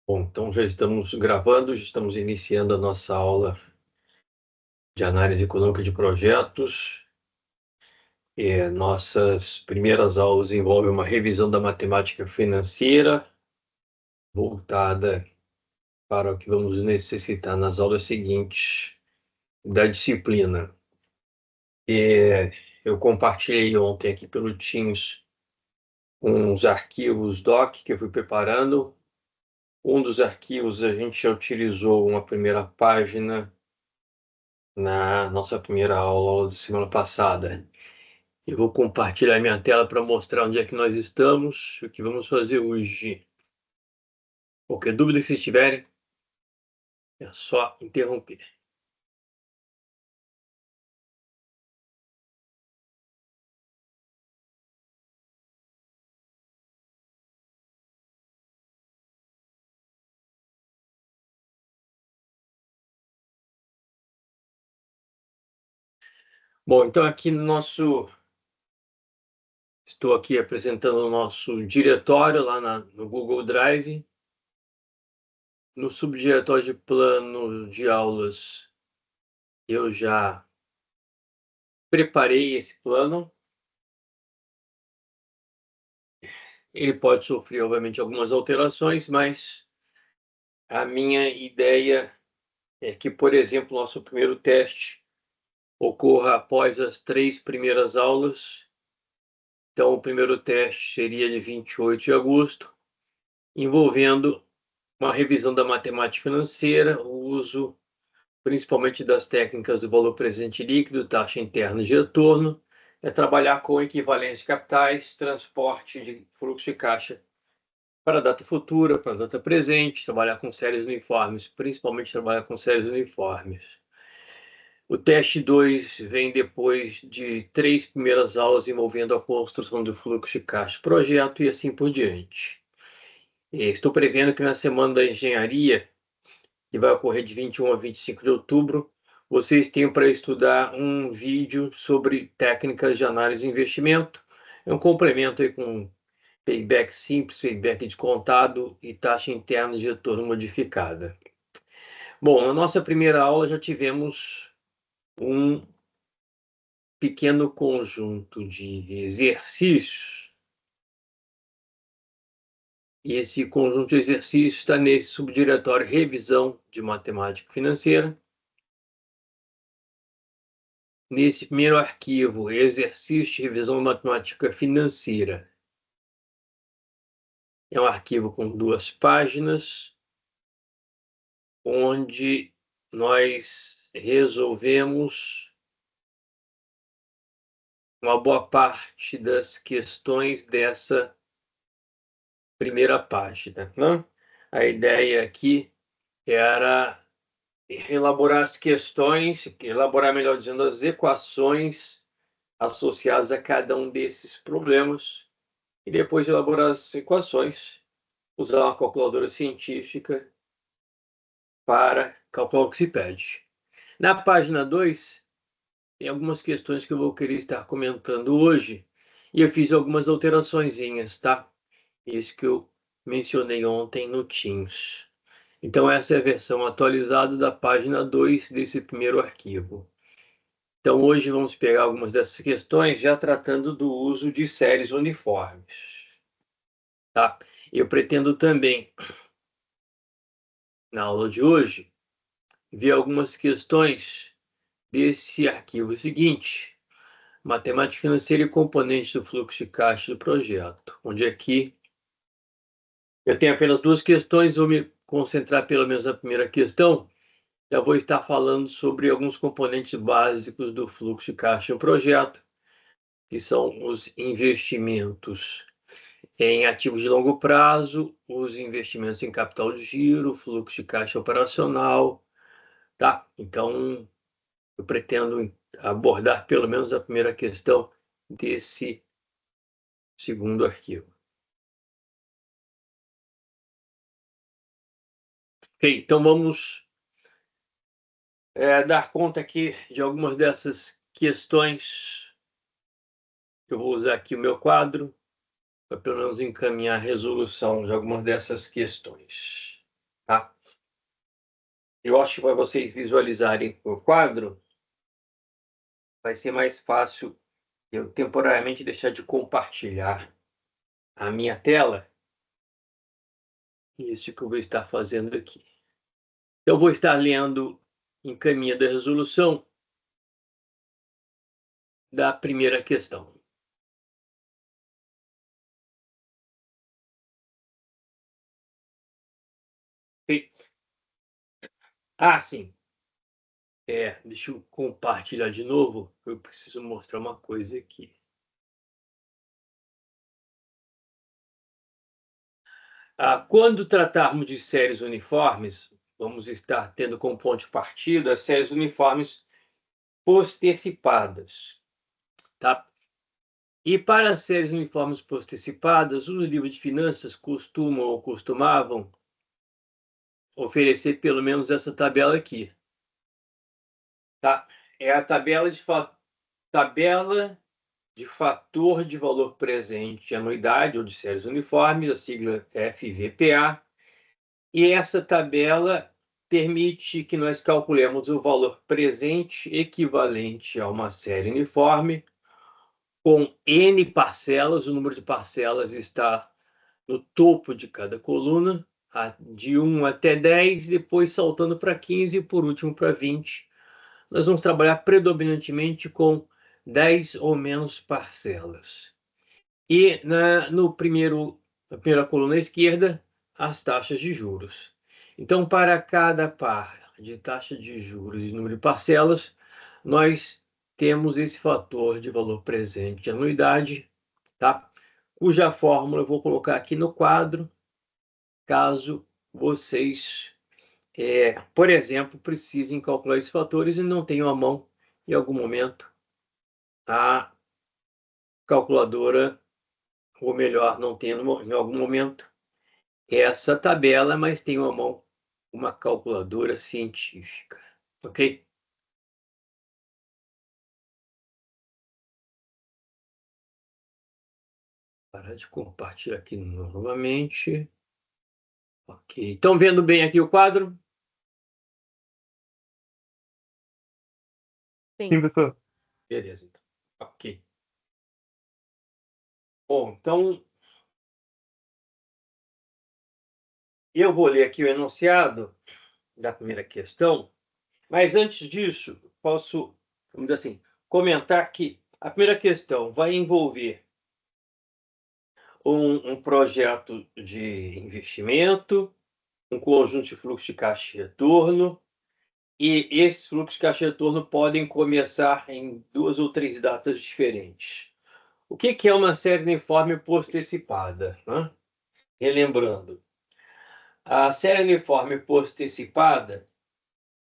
Bom, então já estamos gravando, já estamos iniciando a nossa aula de análise econômica de projetos. Nossas primeiras aulas envolvem uma revisão da matemática financeira, voltada para o que vamos necessitar nas aulas seguintes da disciplina. Eu compartilhei ontem aqui pelo Teams uns arquivos doc que eu fui preparando. Um dos arquivos a gente já utilizou uma primeira página na nossa primeira aula da semana passada. Eu vou compartilhar minha tela para mostrar onde é que nós estamos, o que vamos fazer hoje. Qualquer dúvida que vocês tiverem, é só interromper. Bom, então estou aqui apresentando o nosso diretório lá no Google Drive. No subdiretório de plano de aulas, eu já preparei esse plano. Ele pode sofrer, obviamente, algumas alterações, mas a minha ideia é que, por exemplo, nosso primeiro teste ocorra após as 3 primeiras aulas. Então, o primeiro teste seria de 28 de agosto, envolvendo uma revisão da matemática financeira, o uso principalmente das técnicas do valor presente líquido, taxa interna de retorno, trabalhar com equivalência de capitais, transporte de fluxo de caixa para a data futura, para a data presente, trabalhar com séries uniformes, principalmente trabalhar com séries uniformes. O teste 2 vem depois de 3 primeiras aulas envolvendo a construção do fluxo de caixa projeto e assim por diante. Estou prevendo que na Semana da Engenharia, que vai ocorrer de 21 a 25 de outubro, vocês tenham para estudar um vídeo sobre técnicas de análise de investimento. É um complemento aí com payback simples, payback descontado e taxa interna de retorno modificada. Bom, na nossa primeira aula já tivemos um pequeno conjunto de exercícios. E esse conjunto de exercícios está nesse subdiretório Revisão de Matemática Financeira. Nesse primeiro arquivo, Exercício de Revisão de Matemática Financeira. É um arquivo com 2 páginas, onde nós resolvemos uma boa parte das questões dessa primeira página, né? A ideia aqui era elaborar as questões, elaborar, melhor dizendo, as equações associadas a cada um desses problemas e depois elaborar as equações, usar uma calculadora científica para calcular o que se pede. Na página 2, tem algumas questões que eu vou querer estar comentando hoje e eu fiz algumas alteraçõezinhas, tá? Isso que eu mencionei ontem no Teams. Então, essa é a versão atualizada da página 2 desse primeiro arquivo. Então, hoje vamos pegar algumas dessas questões já tratando do uso de séries uniformes. Tá? Eu pretendo também, na aula de hoje, ver algumas questões desse arquivo seguinte, Matemática Financeira e Componentes do Fluxo de Caixa do Projeto, onde aqui eu tenho apenas 2 questões, vou me concentrar pelo menos na primeira questão. Já vou estar falando sobre alguns componentes básicos do fluxo de caixa do projeto, que são os investimentos em ativos de longo prazo, os investimentos em capital de giro, fluxo de caixa operacional, tá? Então, eu pretendo abordar pelo menos a primeira questão desse segundo arquivo. Ok, então vamos dar conta aqui de algumas dessas questões. Eu vou usar aqui o meu quadro para pelo menos encaminhar a resolução de algumas dessas questões. tá? Eu acho que para vocês visualizarem o quadro, vai ser mais fácil eu temporariamente deixar de compartilhar a minha tela. Isso que eu vou estar fazendo aqui. Eu vou estar lendo em caminho da resolução da primeira questão. Ah, sim. Deixa eu compartilhar de novo. Eu preciso mostrar uma coisa aqui. Quando tratarmos de séries uniformes, vamos estar tendo como ponto de partida as séries uniformes postecipadas, tá? E para as séries uniformes postecipadas, os livros de finanças costumam ou costumavam oferecer pelo menos essa tabela aqui, tá? É a tabela de fator de valor presente de anuidade ou de séries uniformes, a sigla FVPA, e essa tabela permite que nós calculemos o valor presente equivalente a uma série uniforme com N parcelas, o número de parcelas está no topo de cada coluna, de 1 até 10, depois saltando para 15 e por último para 20. Nós vamos trabalhar predominantemente com 10 ou menos parcelas. E na primeira coluna esquerda, as taxas de juros. Então, para cada par de taxa de juros e número de parcelas, nós temos esse fator de valor presente de anuidade, tá? Cuja fórmula eu vou colocar aqui no quadro, caso vocês, por exemplo, precisem calcular esses fatores e não tenham à mão, em algum momento, a calculadora, ou melhor, não tenham em algum momento essa tabela, mas tenham à mão uma calculadora científica, ok? Parar de compartilhar aqui novamente. Ok. Estão vendo bem aqui o quadro? Sim, professor. Beleza, então. Ok. Bom, então eu vou ler aqui o enunciado da primeira questão, mas antes disso, posso, vamos dizer assim, comentar que a primeira questão vai envolver um projeto de investimento, um conjunto de fluxo de caixa e retorno, e esses fluxos de caixa e retorno podem começar em 2 ou 3 datas diferentes. O que é uma série uniforme postecipada, né? Relembrando, a série uniforme postecipada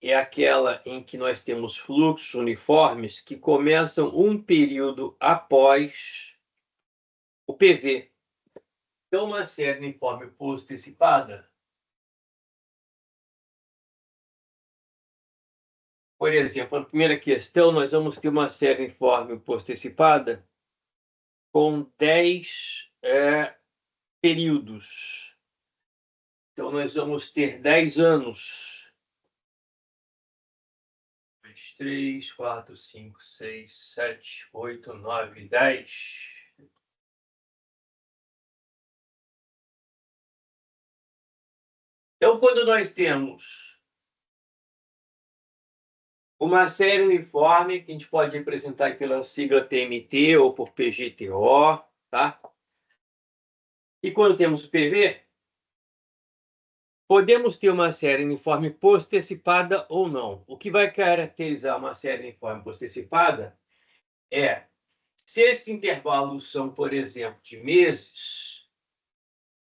é aquela em que nós temos fluxos uniformes que começam um período após o PV. Então, uma série uniforme postecipada, por exemplo, na primeira questão, nós vamos ter uma série uniforme postecipada com 10 períodos. Então, nós vamos ter 10 anos. 2, 3, 4, 5, 6, 7, 8, 9, 10. Então, quando nós temos uma série uniforme, que a gente pode representar pela sigla TMT ou por PGTO, tá? E quando temos o PV, podemos ter uma série uniforme postecipada ou não. O que vai caracterizar uma série uniforme postecipada é, se esses intervalos são, por exemplo, de meses,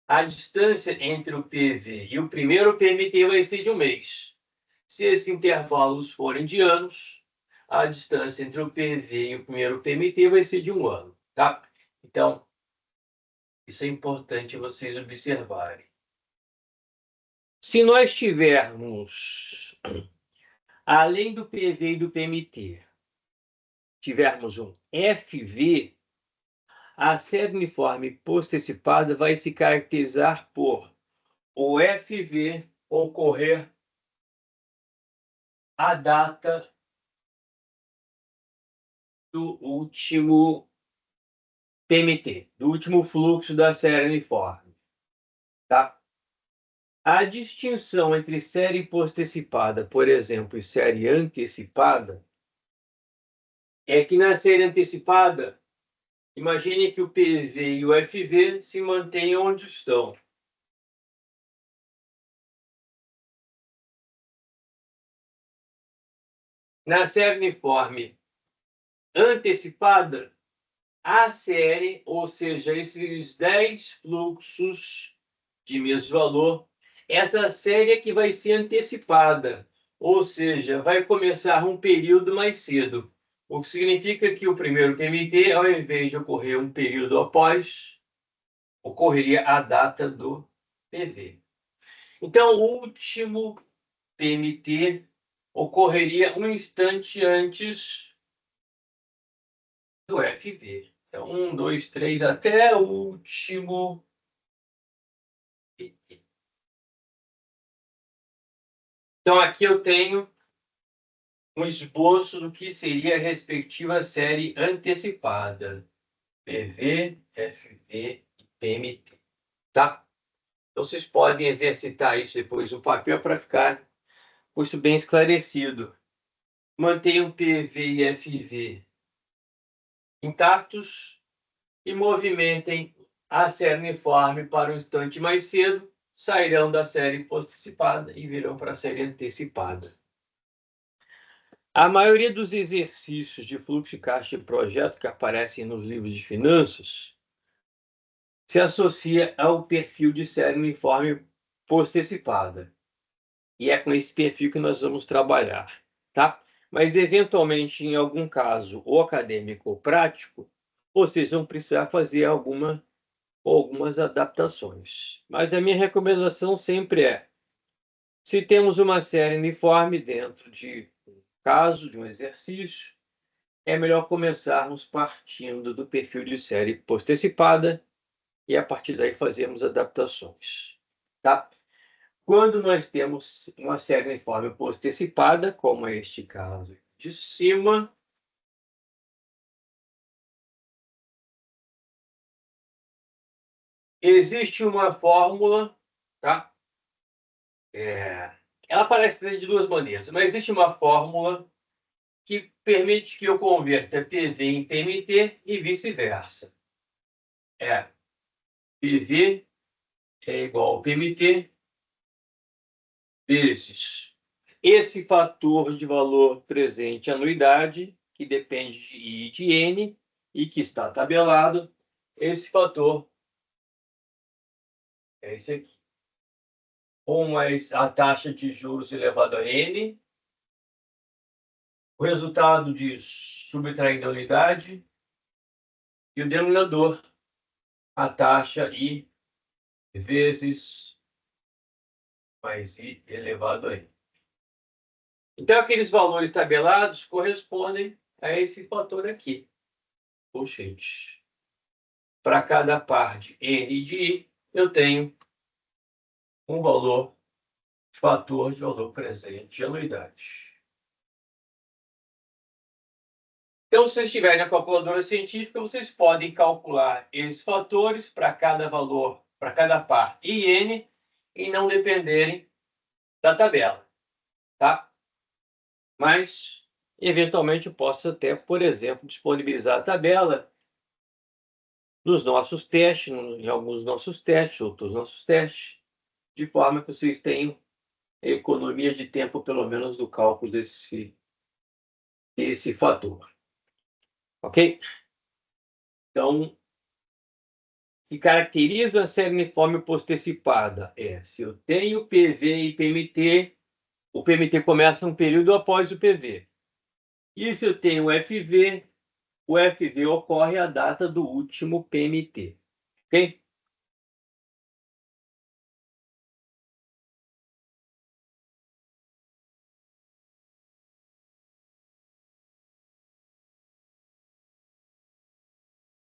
a distância entre o PV e o primeiro PMT vai ser de 1 mês. Se esses intervalos forem de anos, a distância entre o PV e o primeiro PMT vai ser de 1 ano, tá? Então, isso é importante vocês observarem. Se nós tivermos, além do PV e do PMT, tivermos um FV, a série uniforme postecipada vai se caracterizar por o FV ocorrer a data do último PMT, do último fluxo da série uniforme. Tá? A distinção entre série postecipada, por exemplo, e série antecipada, é que na série antecipada, imagine que o PV e o FV se mantenham onde estão. Na série uniforme antecipada, a série, ou seja, esses 10 fluxos de mesmo valor, essa série é que vai ser antecipada, ou seja, vai começar um período mais cedo, o que significa que o primeiro PMT, ao invés de ocorrer um período após, ocorreria a data do PV. Então, o último PMT ocorreria um instante antes do FV. Então, 1, 2, 3, até o último PT. Então, aqui eu tenho um esboço do que seria a respectiva série antecipada. PV, FV e PMT. Tá? Então, vocês podem exercitar isso depois no papel para ficar com isso bem esclarecido. Mantenham PV e FV intactos e movimentem a série uniforme para um instante mais cedo, sairão da série postecipada e virão para a série antecipada. A maioria dos exercícios de fluxo de caixa de projeto que aparecem nos livros de finanças se associa ao perfil de série uniforme postecipada. E é com esse perfil que nós vamos trabalhar, tá? Mas, eventualmente, em algum caso, ou acadêmico ou prático, vocês vão precisar fazer algumas adaptações. Mas a minha recomendação sempre é, se temos uma série uniforme dentro de um caso, de um exercício, é melhor começarmos partindo do perfil de série postecipada e, a partir daí, fazermos adaptações, tá? Quando nós temos uma série uniforme postecipada, como é este caso de cima, existe uma fórmula, tá? Ela aparece de duas maneiras, mas existe uma fórmula que permite que eu converta PV em PMT e vice-versa. PV é igual ao PMT vezes esse fator de valor presente, anuidade, que depende de I e de N, e que está tabelado. Esse fator é esse aqui. 1 mais a taxa de juros elevado a N, o resultado disso subtraindo a unidade, e o denominador, a taxa I vezes mais I elevado a N. Então, aqueles valores tabelados correspondem a esse fator aqui, colchete. Para cada par de N de I, eu tenho um valor, fator de valor presente de anuidade. Então, se vocês tiverem a calculadora científica, vocês podem calcular esses fatores para cada valor, para cada par IN, e não dependerem da tabela, tá? Mas, eventualmente, eu posso até, por exemplo, disponibilizar a tabela nos nossos testes, em alguns nossos testes, outros nossos testes, de forma que vocês tenham economia de tempo, pelo menos, do cálculo desse fator. Ok? Então, o que caracteriza a série uniforme postecipada é, se eu tenho PV e PMT, o PMT começa um período após o PV. E se eu tenho FV, o FV ocorre à data do último PMT. Ok?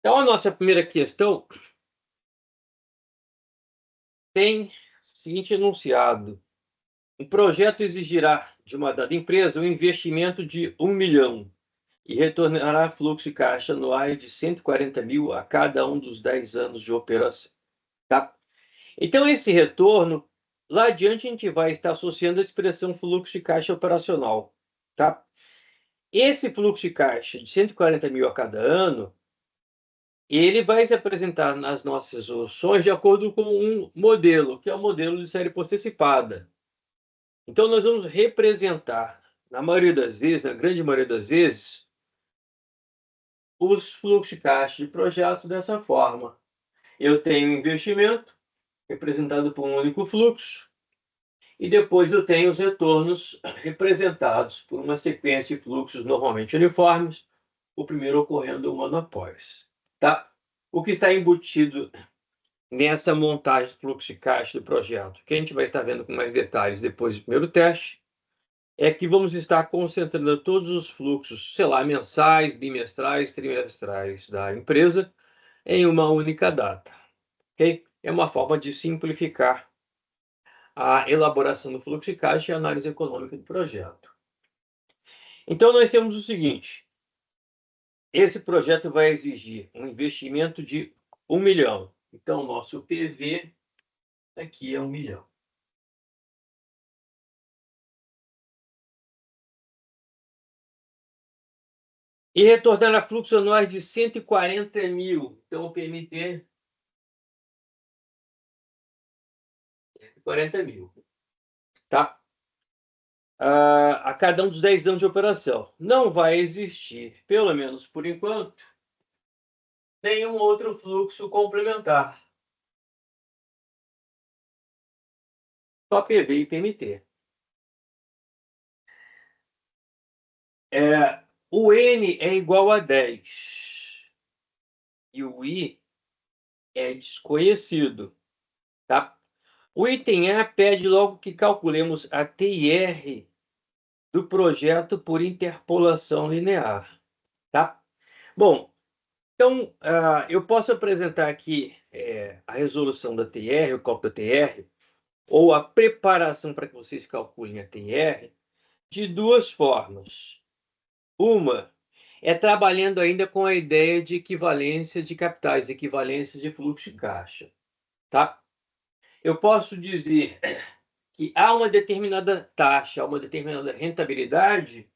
Então, a nossa primeira questão tem o seguinte enunciado. Um projeto exigirá de uma dada empresa um investimento de 1 milhão e retornará fluxo de caixa anuais de 140 mil a cada um dos 10 anos de operação. Tá? Então, esse retorno, lá adiante, a gente vai estar associando a expressão fluxo de caixa operacional. Tá? Esse fluxo de caixa de 140 mil a cada ano, ele vai se apresentar nas nossas soluções de acordo com um modelo, que é o modelo de série postecipada. Então, nós vamos representar, na maioria das vezes, na grande maioria das vezes, os fluxos de caixa de projeto dessa forma. Eu tenho investimento, representado por um único fluxo, e depois eu tenho os retornos representados por uma sequência de fluxos normalmente uniformes, o primeiro ocorrendo um ano após. Tá? O que está embutido nessa montagem do fluxo de caixa do projeto, que a gente vai estar vendo com mais detalhes depois do primeiro teste, é que vamos estar concentrando todos os fluxos, sei lá, mensais, bimestrais, trimestrais da empresa em uma única data. Okay? É uma forma de simplificar a elaboração do fluxo de caixa e a análise econômica do projeto. Então, nós temos o seguinte: esse projeto vai exigir um investimento de 1 milhão. Então, nosso PV aqui é 1 milhão. E retornar a fluxo anuais de 140 mil. Então, o PMT, 140 mil. Tá? A cada um dos 10 anos de operação. Não vai existir, pelo menos por enquanto, nenhum outro fluxo complementar. Só PV e PMT. O N é igual a 10. E o I é desconhecido. Tá? O item A pede logo que calculemos a TIR do projeto por interpolação linear. Tá? Bom, então, eu posso apresentar aqui a resolução da TIR, o cálculo da TIR, ou a preparação para que vocês calculem a TIR, de duas formas. Uma é trabalhando ainda com a ideia de equivalência de capitais, equivalência de fluxo de caixa. Tá? Eu posso dizer que há uma determinada taxa, uma determinada rentabilidade,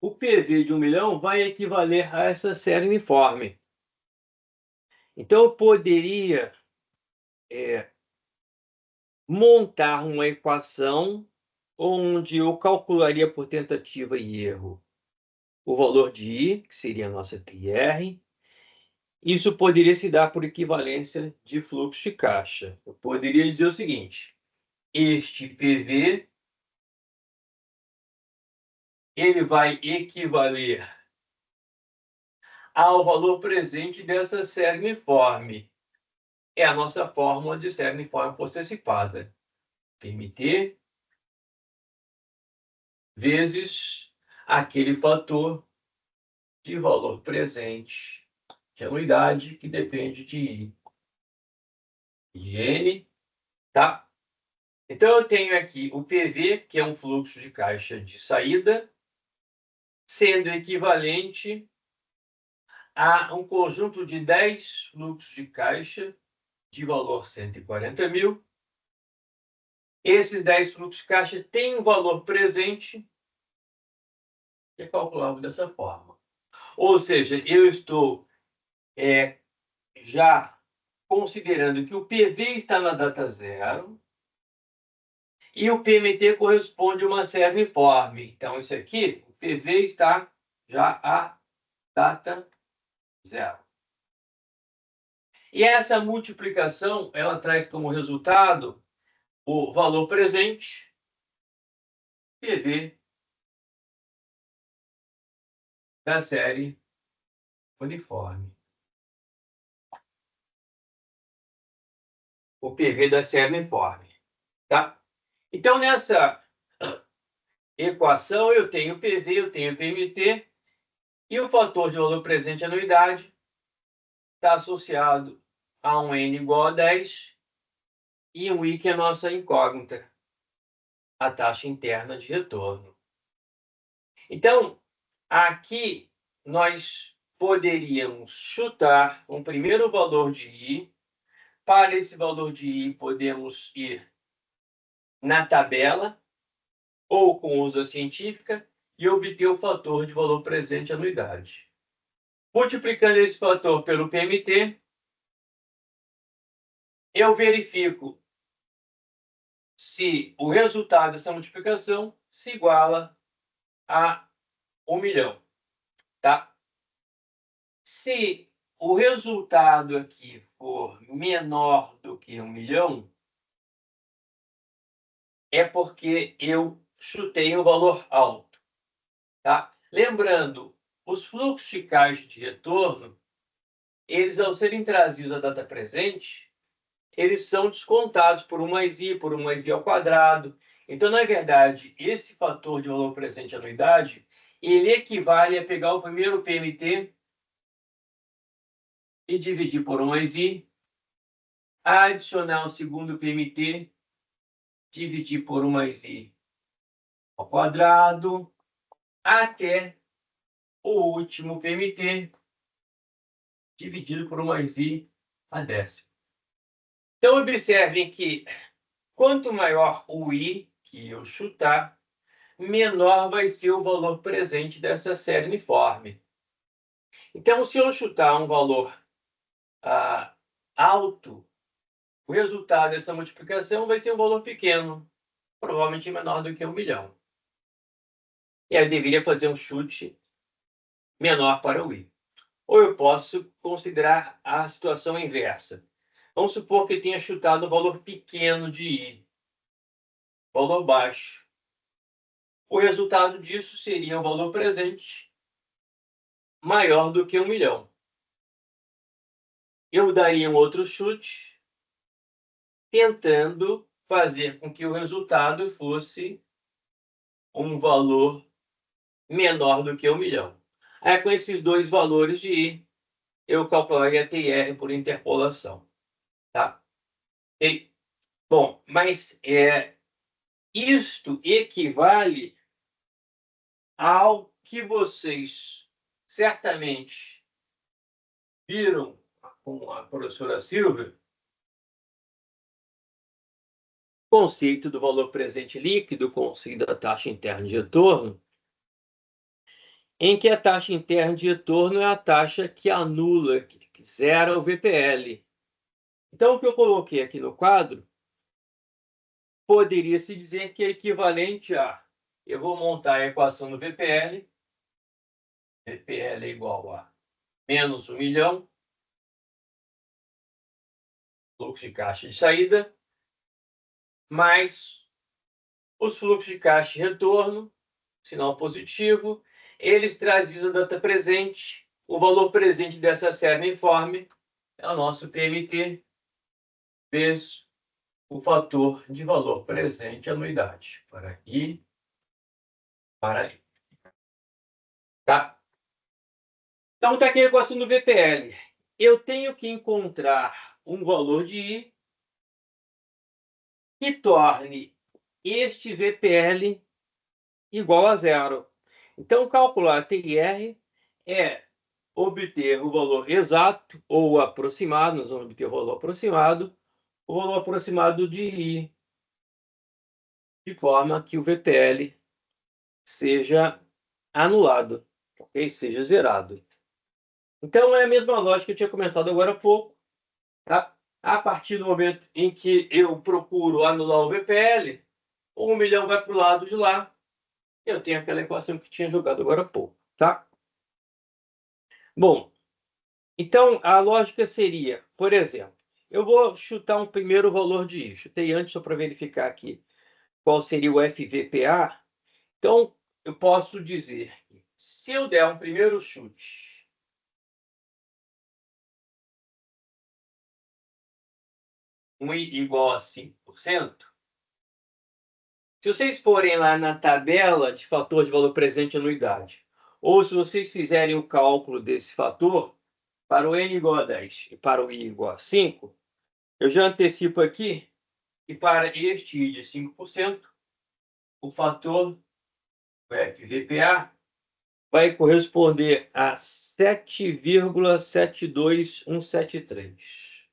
o PV de 1 milhão vai equivaler a essa série uniforme. Então, eu poderia montar uma equação onde eu calcularia por tentativa e erro o valor de I, que seria a nossa TR. Isso poderia se dar por equivalência de fluxo de caixa. Eu poderia dizer o seguinte: este PV ele vai equivaler ao valor presente dessa série uniforme. É a nossa fórmula de série uniforme postecipada. PMT vezes aquele fator de valor presente de anuidade que depende de I e N, tá? Então, eu tenho aqui o PV, que é um fluxo de caixa de saída, sendo equivalente a um conjunto de 10 fluxos de caixa de valor 140 mil. Esses 10 fluxos de caixa têm um valor presente, que é calculável dessa forma. Ou seja, eu estou já considerando que o PV está na data zero e o PMT corresponde a uma série uniforme. Então, isso aqui, o PV está já a data zero. E essa multiplicação, ela traz como resultado o valor presente, PV, da série uniforme. O PV da série uniforme. Tá? Então, nessa equação, eu tenho PV, eu tenho PMT, e o fator de valor presente anuidade está associado a um N igual a 10 e um I, que é a nossa incógnita, a taxa interna de retorno. Então, aqui nós poderíamos chutar um primeiro valor de I. Para esse valor de I, podemos ir na tabela ou com usa científica e obter o fator de valor presente anuidade. Multiplicando esse fator pelo PMT, eu verifico se o resultado dessa multiplicação se iguala a 1 milhão, tá? Se o resultado aqui for menor do que 1 milhão, é porque eu chutei um valor alto, tá? Lembrando, os fluxos de caixa de retorno, eles, ao serem trazidos à data presente, eles são descontados por 1 mais I, por 1 mais I ao quadrado. Então, na verdade, esse fator de valor presente anuidade, ele equivale a pegar o primeiro PMT e dividir por 1 mais I, adicionar o segundo PMT, dividir por 1 mais I ao quadrado, até o último PMT, dividido por 1 mais I a décima. Então, observem que quanto maior o I que eu chutar, menor vai ser o valor presente dessa série uniforme. Então, se eu chutar um valor alto, o resultado dessa multiplicação vai ser um valor pequeno, provavelmente menor do que 1 milhão. E aí eu deveria fazer um chute menor para o I. Ou eu posso considerar a situação inversa. Vamos supor que eu tenha chutado um valor pequeno de I, valor baixo. O resultado disso seria um valor presente maior do que 1 milhão. Eu daria um outro chute, tentando fazer com que o resultado fosse um valor menor do que 1 milhão. Aí, com esses dois valores de I, eu calcularia a TR por interpolação. Tá? E, bom, mas isto equivale ao que vocês certamente viram com a professora Silvia, conceito do valor presente líquido, conceito da taxa interna de retorno, em que a taxa interna de retorno é a taxa que anula, que zera o VPL. Então, o que eu coloquei aqui no quadro poderia se dizer que é equivalente a, eu vou montar a equação do VPL, VPL é igual a menos 1 milhão, fluxo de caixa de saída, mais os fluxos de caixa de retorno, sinal positivo, eles trazidos a data presente, o valor presente dessa série uniforme é o nosso PMT, vezes o fator de valor presente, anuidade, para I, para I. Tá? Então, está aqui a equação do VPL. Eu tenho que encontrar um valor de I que torne este VPL igual a zero. Então, calcular TR é obter o valor exato ou aproximado, nós vamos obter o valor aproximado de I, de forma que o VPL seja anulado, okay? Seja zerado. Então, é a mesma lógica que eu tinha comentado agora há pouco. Tá? A partir do momento em que eu procuro anular o VPL, o 1 milhão vai para o lado de lá, eu tenho aquela equação que tinha jogado agora há pouco. Tá? Bom, então a lógica seria, por exemplo, eu vou chutar um primeiro valor de I. Chutei antes só para verificar aqui qual seria o FVPA. Então, eu posso dizer que se eu der um primeiro chute um I igual a 5%, se vocês forem lá na tabela de fator de valor presente anuidade, ou se vocês fizerem o cálculo desse fator para o N igual a 10 e para o I igual a 5, eu já antecipo aqui que para este I de 5%, o fator FVPA vai corresponder a 7,72173.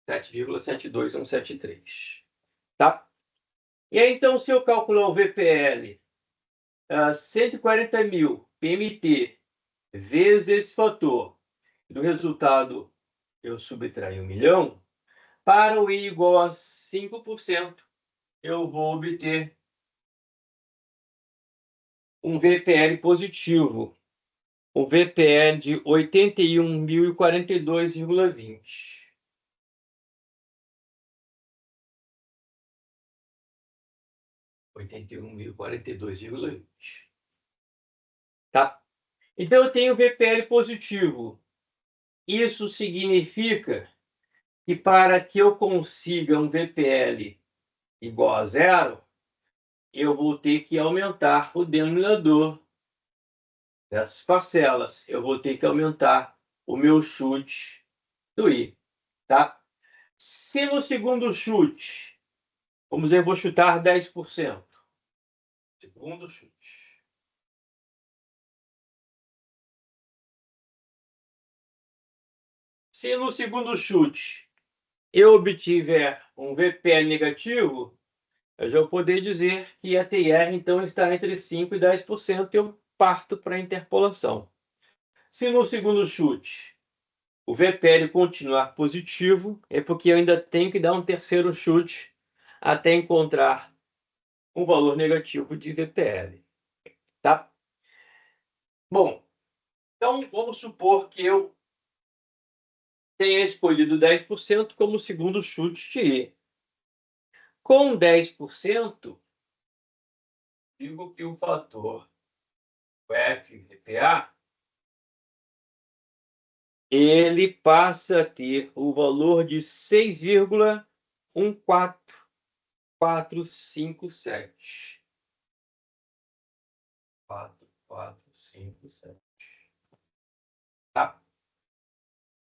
7,72173. Tá? E aí, então, se eu calcular o VPL 140.000 PMT vezes esse fator, do resultado eu subtraio 1 milhão, para o I igual a 5%, eu vou obter um VPL positivo, o VPL de 81.042,20. 81.042,20. Tá? Então, eu tenho VPL positivo. Isso significa que para que eu consiga um VPL igual a zero, eu vou ter que aumentar o denominador dessas parcelas. Eu vou ter que aumentar o meu chute do I. Tá? Se no segundo chute, vamos dizer, eu vou chutar 10%. Segundo chute. Se no segundo chute eu obtiver um VPL negativo, eu já vou poder dizer que a TR, então, está entre 5% e 10%, e eu parto para a interpolação. Se no segundo chute o VPL continuar positivo, é porque eu ainda tenho que dar um terceiro chute até encontrar um valor negativo de VPL. Tá? Bom, então vamos supor que eu tenha escolhido 10% como segundo chute de I. Com 10%, digo que o fator FVPA ele passa a ter o valor de 6,14457. 4457. Tá?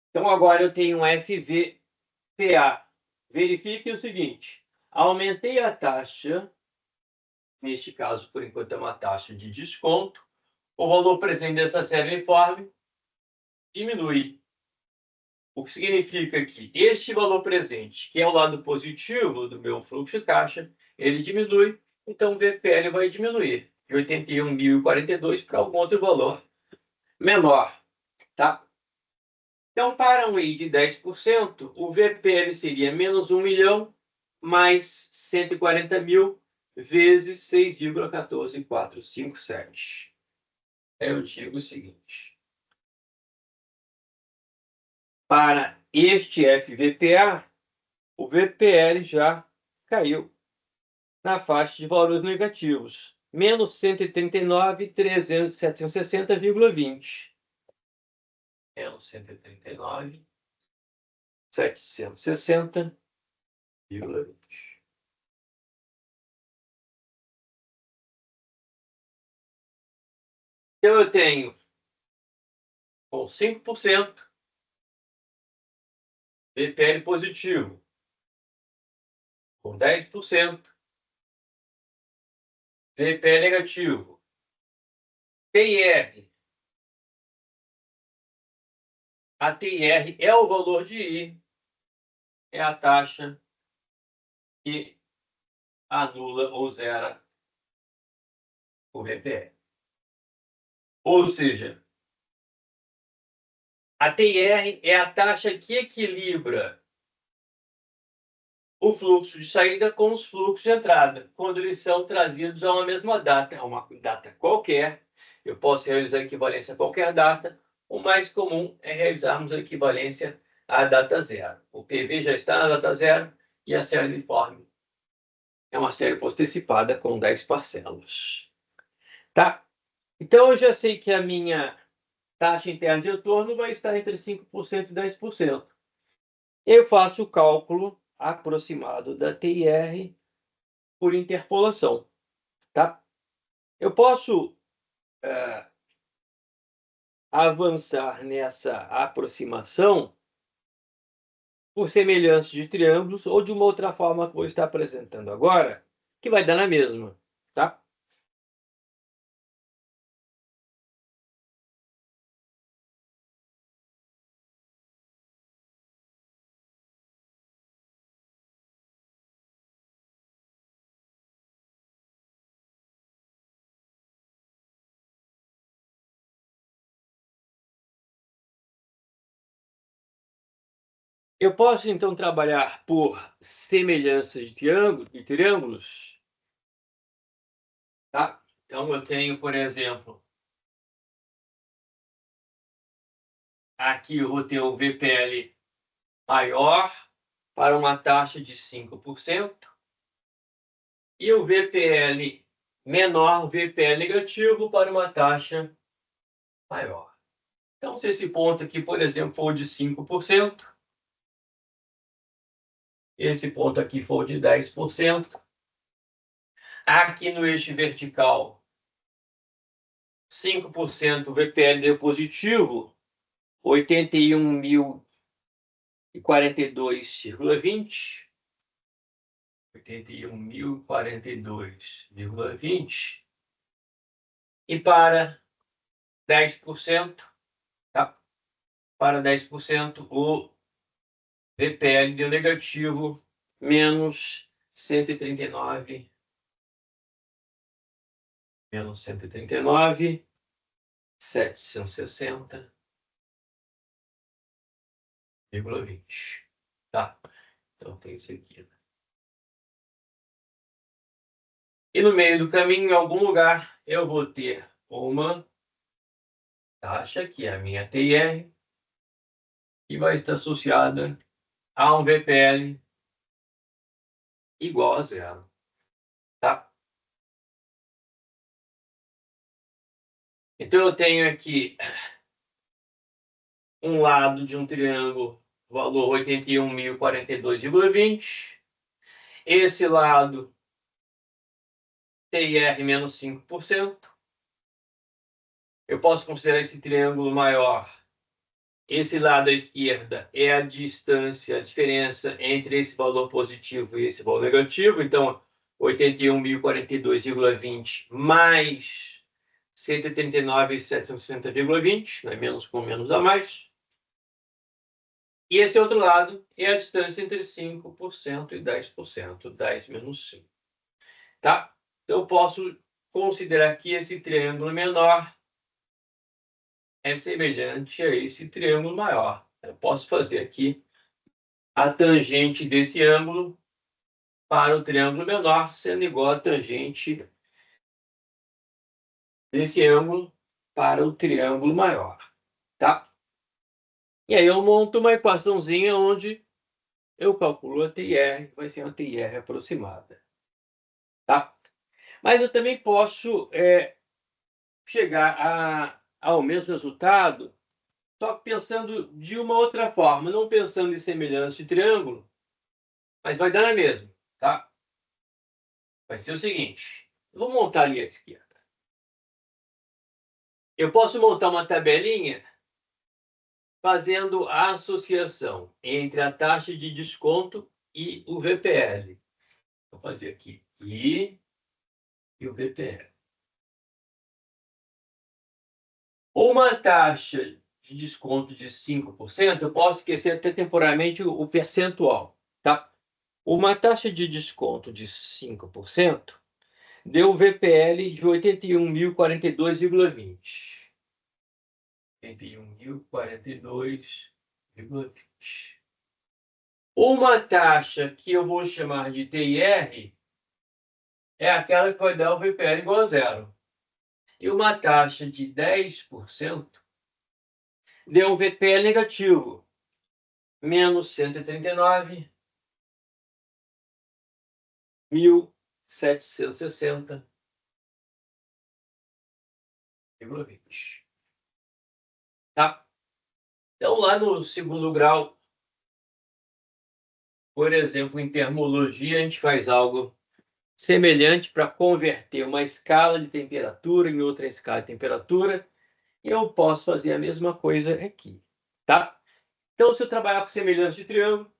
Então, agora eu tenho um FVPA. Verifique o seguinte: aumentei a taxa, neste caso, por enquanto, é uma taxa de desconto, o valor presente dessa série uniforme diminui. O que significa que este valor presente, que é o lado positivo do meu fluxo de caixa, ele diminui, então o VPL vai diminuir de 81.042 para algum outro valor menor. Tá? Então, para um I de 10%, o VPL seria menos 1 milhão mais 140.000 vezes 6,14457. Eu digo o seguinte: para este FVPA, o VPL já caiu na faixa de valores negativos, menos 139.760,20. Menos 139.760,20. Então, eu tenho com 5% VPL positivo, com 10% VPL negativo, TIR. A TIR é o valor de I, é a taxa que anula ou zera o VPL. Ou seja, a TIR é a taxa que equilibra o fluxo de saída com os fluxos de entrada, quando eles são trazidos a uma mesma data, a uma data qualquer. Eu posso realizar a equivalência a qualquer data. O mais comum é realizarmos a equivalência à data zero. O PV já está na data zero e a série uniforme é uma série postecipada com 10 parcelas. Tá? Então, eu já sei que a minha taxa interna de retorno vai estar entre 5% e 10%. Eu faço o cálculo aproximado da TIR por interpolação. Tá? Eu posso avançar nessa aproximação por semelhança de triângulos ou de uma outra forma que eu vou estar apresentando agora, que vai dar na mesma, tá? Eu posso, então, trabalhar por semelhanças de triângulos, tá? Então, eu tenho, por exemplo, aqui eu vou ter o VPL maior para uma taxa de 5% e o VPL menor, VPL negativo, para uma taxa maior. Então, se esse ponto aqui, por exemplo, for de 5%, esse ponto aqui for de 10%, aqui no eixo vertical, 5% VPL positivo, 81.042,20, 81.042,20, e para 10%, tá? Para 10%, o VPL deu negativo, menos 139, menos 139, 760,20. Tá? Então tem isso aqui. E no meio do caminho, em algum lugar, eu vou ter uma taxa, que é a minha TR, que vai estar associada a um VPL igual a zero. Tá? Então eu tenho aqui um lado de um triângulo, valor 81.042,20. Esse lado, TR menos 5%. Eu posso considerar esse triângulo maior. Esse lado à esquerda é a distância, a diferença entre esse valor positivo e esse valor negativo. Então, 81.042,20 mais 139.760,20, né? Menos com menos dá mais. E esse outro lado é a distância entre 5% e 10%, 10 menos 5. Tá? Então, eu posso considerar que esse triângulo menor é semelhante a esse triângulo maior. Eu posso fazer aqui a tangente desse ângulo para o triângulo menor sendo igual à tangente desse ângulo para o triângulo maior, tá? E aí eu monto uma equaçãozinha onde eu calculo a TR, vai ser uma TR aproximada, tá? Mas eu também posso chegar ao mesmo resultado, só pensando de uma outra forma, não pensando em semelhança de triângulo, mas vai dar na mesma, tá? Vai ser o seguinte, vou montar ali à esquerda. Eu posso montar uma tabelinha fazendo a associação entre a taxa de desconto e o VPL. Vou fazer aqui e o VPL. Uma taxa de desconto de 5%, eu posso esquecer até temporariamente o percentual, tá? Uma taxa de desconto de 5% deu VPL de 81.042,20. 81.042,20. Uma taxa que eu vou chamar de TIR é aquela que vai dar o VPL igual a zero. E uma taxa de 10% deu um VPL negativo, menos 139.760,20. Tá? Então, lá no segundo grau, por exemplo, em termologia, a gente faz algo semelhante para converter uma escala de temperatura em outra escala de temperatura. E eu posso fazer a mesma coisa aqui, tá? Então, se eu trabalhar com semelhança de triângulo,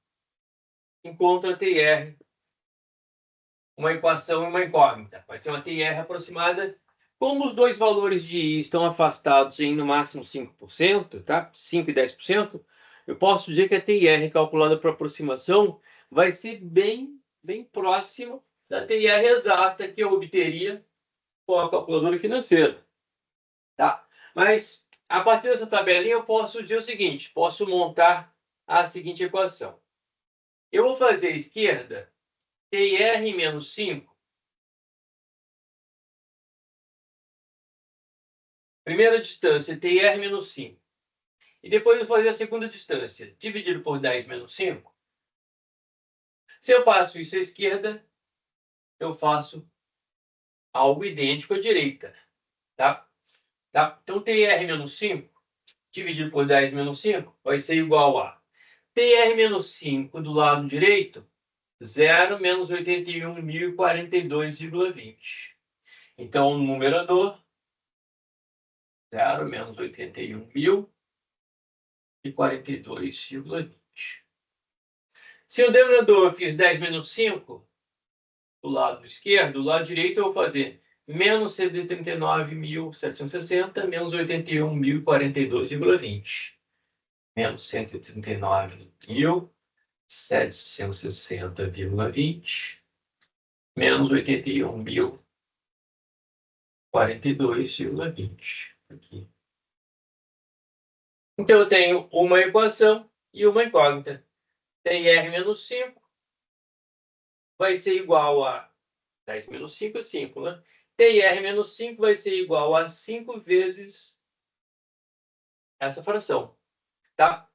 encontro a TR, uma equação e uma incógnita. Vai ser uma TR aproximada. Como os dois valores de I estão afastados em no máximo 5%, tá? 5 e 10%, eu posso dizer que a TR calculada por aproximação vai ser bem próxima da TR exata que eu obteria com a calculadora financeira, tá? Mas a partir dessa tabelinha eu posso dizer o seguinte, posso montar a seguinte equação. Eu vou fazer à esquerda TR menos 5. Primeira distância, TR menos 5. E depois eu vou fazer a segunda distância, dividido por 10 menos 5. Se eu faço isso à esquerda, eu faço algo idêntico à direita, tá? Então, TR menos 5, dividido por 10 menos 5, vai ser igual a TR menos 5 do lado direito, 0 menos 81.042,20. Então, no numerador, 0 menos 81.042,20. Se o denominador eu fiz 10 menos 5, do lado esquerdo, do lado direito eu vou fazer menos 139.760, menos 81.042,20. Menos 139.760,20. Menos 81.042,20. Aqui. Então, eu tenho uma equação e uma incógnita. TR menos 5 vai ser igual a 10 menos 5 é 5, né? TR menos 5 vai ser igual a 5 vezes essa fração, tá?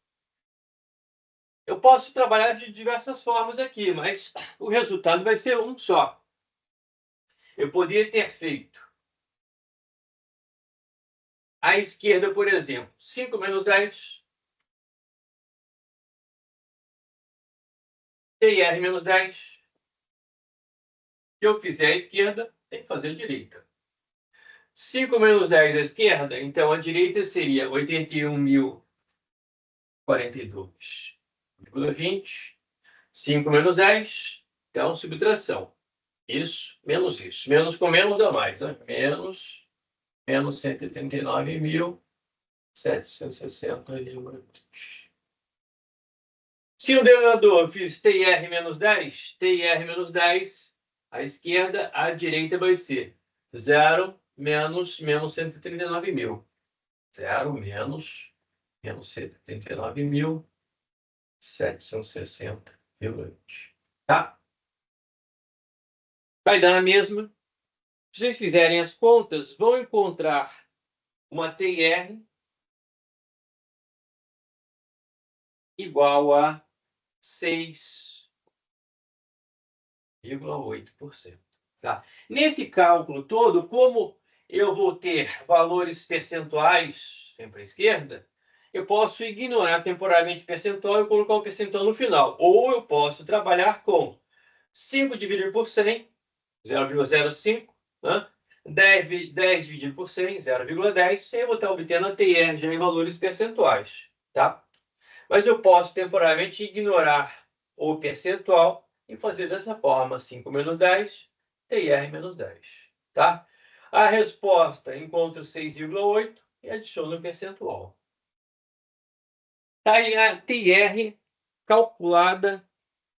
Eu posso trabalhar de diversas formas aqui, mas o resultado vai ser um só. Eu poderia ter feito à esquerda, por exemplo, 5 menos 10, TR menos 10. Se eu fizer à esquerda, tem que fazer à direita. 5 menos 10 à esquerda, então a direita seria 81.042,20. 5 menos 10, então subtração. Isso, menos isso. Menos com menos dá mais, né? Menos 139.760,20. Se o denominador eu fiz TR menos 10, TR menos 10, à esquerda, à direita vai ser 0 menos 139.000. 0 menos 139.760,20. Tá? Vai dar na mesma. Se vocês fizerem as contas, vão encontrar uma TR igual a 6,8%. Tá? Nesse cálculo todo, como eu vou ter valores percentuais sempre à esquerda, eu posso ignorar temporariamente o percentual e colocar o percentual no final. Ou eu posso trabalhar com 5 dividido por 100, 0,05, né? 10 dividido por 100, 0,10, e eu vou estar obtendo a TR já em valores percentuais, tá? Mas eu posso temporariamente ignorar o percentual e fazer dessa forma, 5 menos 10, TR menos 10, tá? A resposta, encontro 6,8 e adiciono o percentual. Tá aí a TR calculada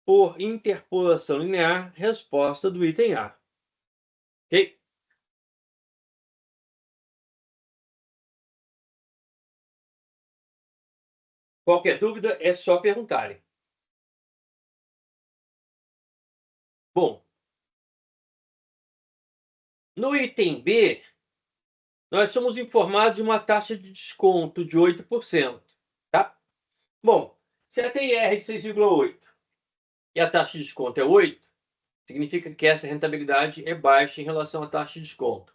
por interpolação linear, resposta do item A. Ok? Qualquer dúvida é só perguntarem. Bom, no item B, nós somos informados de uma taxa de desconto de 8%. Tá? Bom, se a TIR é de 6,8 e a taxa de desconto é 8, significa que essa rentabilidade é baixa em relação à taxa de desconto.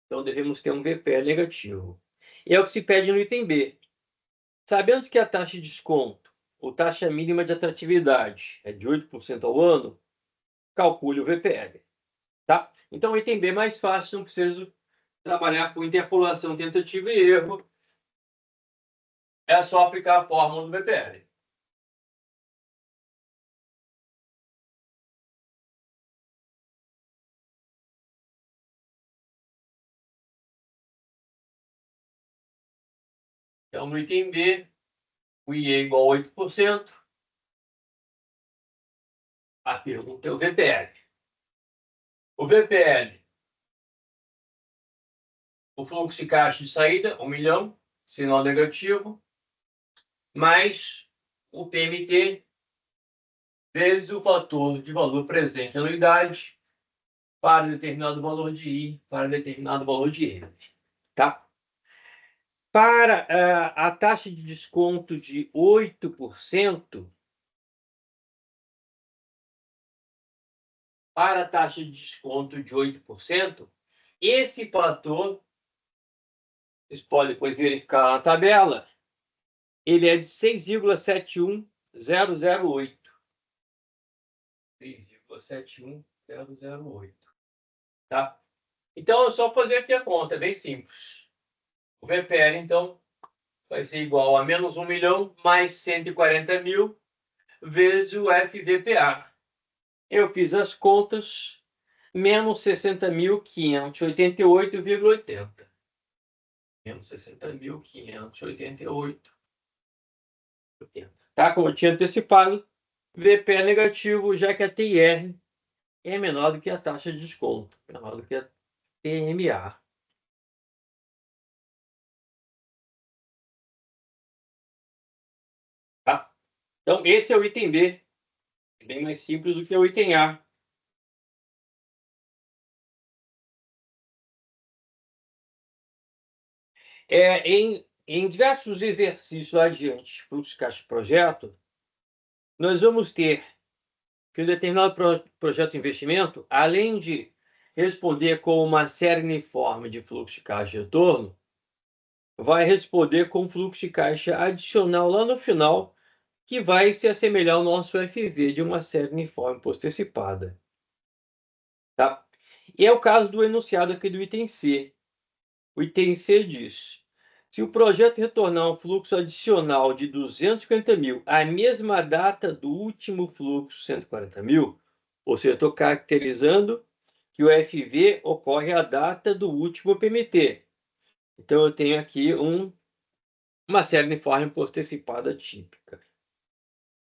Então, devemos ter um VPE negativo. E é o que se pede no item B. Sabendo que a taxa de desconto, ou taxa mínima de atratividade, é de 8% ao ano, calcule o VPL. Tá? Então, o item B é mais fácil, não preciso trabalhar com interpolação, tentativa e erro. É só aplicar a fórmula do VPL. Então, no item B, o I é igual a 8%. A pergunta é o VPL. O VPL, o fluxo de caixa de saída, 1 milhão, sinal negativo, mais o PMT vezes o fator de valor presente, anuidade, para determinado valor de I, para determinado valor de M. Tá? Para a taxa de desconto de 8%, para a taxa de desconto de 8%, esse fator, vocês podem depois verificar na tabela, ele é de 6,71008. 6,71008. Tá? Então, é só fazer aqui a conta, é bem simples. O VPL, então, vai ser igual a menos 1 milhão mais 140 mil vezes o FVPA. Eu fiz as contas, menos 60.588,80. Menos 60.588,80. Tá? Como eu tinha antecipado, VPA negativo, já que a TIR é menor do que a taxa de desconto, menor do que a TMA. Tá? Então, esse é o item B. É bem mais simples do que o item A. Em diversos exercícios adiante, fluxo de caixa de projeto, nós vamos ter que um determinado projeto de investimento, além de responder com uma série uniforme de fluxo de caixa de retorno, vai responder com fluxo de caixa adicional lá no final, que vai se assemelhar ao nosso FV de uma série uniforme post-antecipada. Tá? E é o caso do enunciado aqui do item C. O item C diz: se o projeto retornar um fluxo adicional de 250 mil à mesma data do último fluxo, 140 mil, ou seja, estou caracterizando que o FV ocorre à data do último PMT. Então, eu tenho aqui uma série uniforme post-antecipada típica.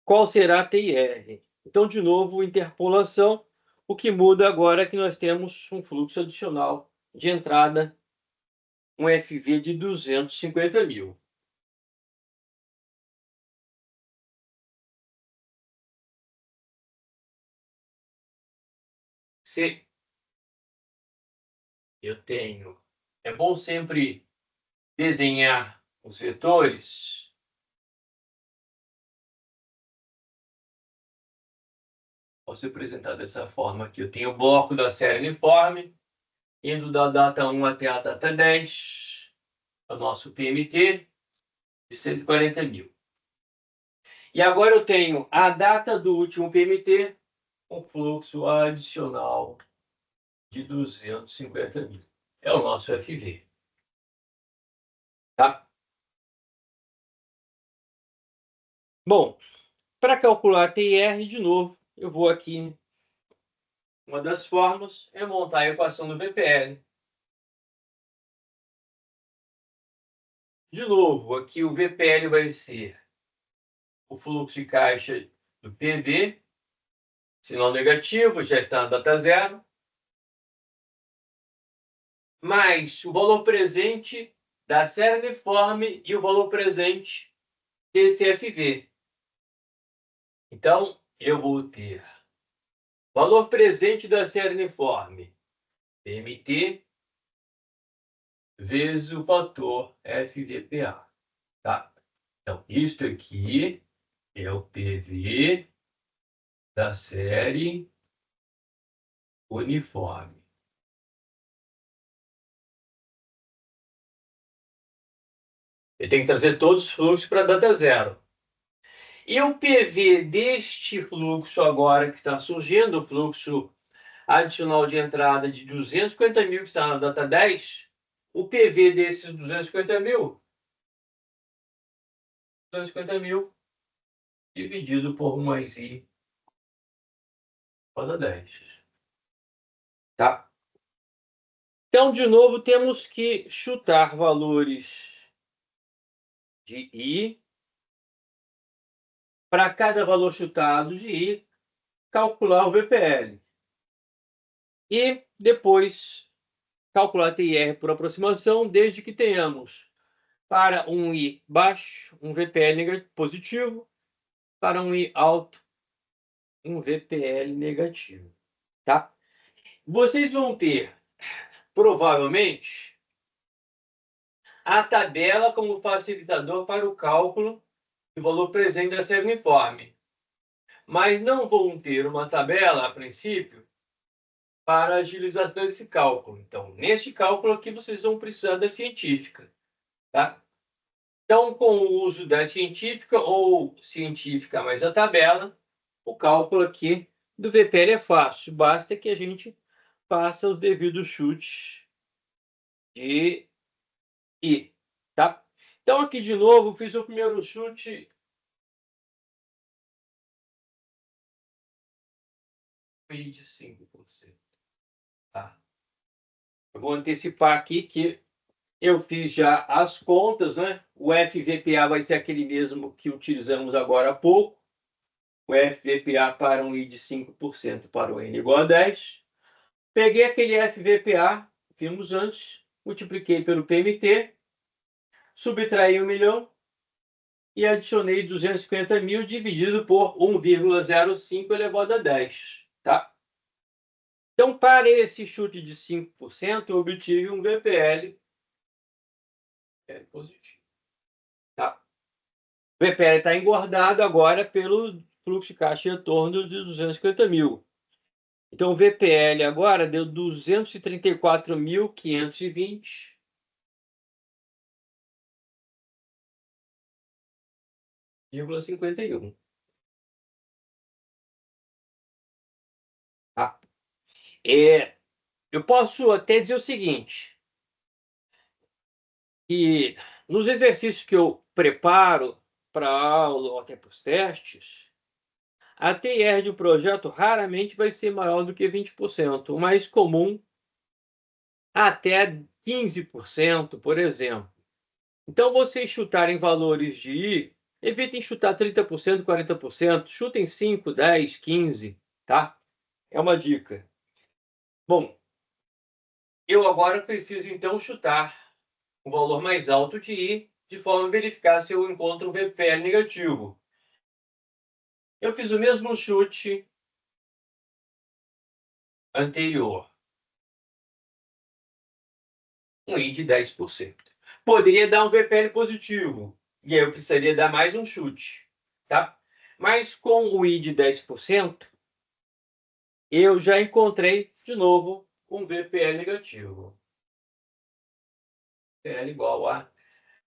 Qual será a TIR? Então, de novo, interpolação. O que muda agora é que nós temos um fluxo adicional de entrada, um FV de 250 mil. Se eu tenho... É bom sempre desenhar os vetores. Posso representar dessa forma aqui. Eu tenho o bloco da série uniforme, indo da data 1 até a data 10, o nosso PMT, de 140 mil. E agora eu tenho a data do último PMT, um fluxo adicional de 250 mil. É o nosso FV. Tá? Bom, para calcular a TIR, de novo, eu vou aqui. Uma das formas é montar a equação do VPL. De novo, aqui o VPL vai ser o fluxo de caixa do PV, sinal negativo, já está na data zero, mais o valor presente da série uniforme e o valor presente desse FV. Então, eu vou ter valor presente da série uniforme, PMT, vezes o fator FVPA. Tá? Então, isto aqui é o PV da série uniforme. Eu tenho que trazer todos os fluxos para a data zero. E o PV deste fluxo agora que está surgindo, o fluxo adicional de entrada de 250 mil, que está na data 10, o PV desses 250 mil, dividido por 1 mais I, para 10. Tá? Então, de novo, temos que chutar valores de I, para cada valor chutado de I, calcular o VPL. E depois calcular TIR por aproximação, desde que tenhamos para um I baixo, um VPL positivo, para um I alto, um VPL negativo. Tá? Vocês vão ter, provavelmente, a tabela como facilitador para o cálculo do valor presente da série uniforme. Mas não vão ter uma tabela, a princípio, para agilização desse cálculo. Então, neste cálculo aqui, vocês vão precisar da científica. Tá? Então, com o uso da científica ou científica mais a tabela, o cálculo aqui do VPL é fácil. Basta que a gente faça os devidos chutes de I. Tá? Então, aqui de novo, fiz o primeiro chute I de 5%. Tá? Eu vou antecipar aqui que eu fiz já as contas, né? O FVPA vai ser aquele mesmo que utilizamos agora há pouco. O FVPA para um I de 5% para o N igual a 10. Peguei aquele FVPA, vimos antes, multipliquei pelo PMT, subtraí 1 milhão e adicionei 250 mil dividido por 1,05 elevado a 10. Tá? Então, para esse chute de 5%, eu obtive um VPL positivo. Tá? O VPL está engordado agora pelo fluxo de caixa de retorno de 250 mil. Então, o VPL agora deu 234.520,51. Tá? Eu posso até dizer o seguinte, que nos exercícios que eu preparo para a aula ou até para os testes, a TR de um projeto raramente vai ser maior do que 20%. O mais comum, até 15%, por exemplo. Então, vocês chutarem valores de I, evitem chutar 30%, 40%, chutem 5, 10, 15, tá? É uma dica. Bom, eu agora preciso, então, chutar um valor mais alto de I, de forma a verificar se eu encontro um VPL negativo. Eu fiz o mesmo chute anterior. Um I de 10%. Poderia dar um VPL positivo, e aí eu precisaria dar mais um chute, tá? Mas com o I de 10%, eu já encontrei, de novo, um VPL negativo. VPL igual a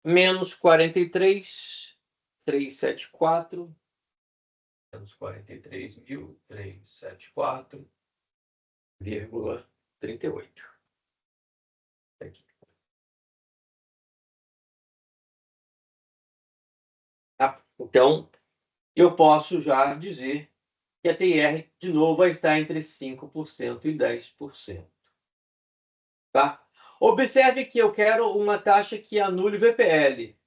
menos 43.374, menos 43.374,38. Aqui. Tá? Então, eu posso já dizer que a TR, de novo, vai estar entre 5% e 10%. Tá? Observe que eu quero uma taxa que anule o VPL.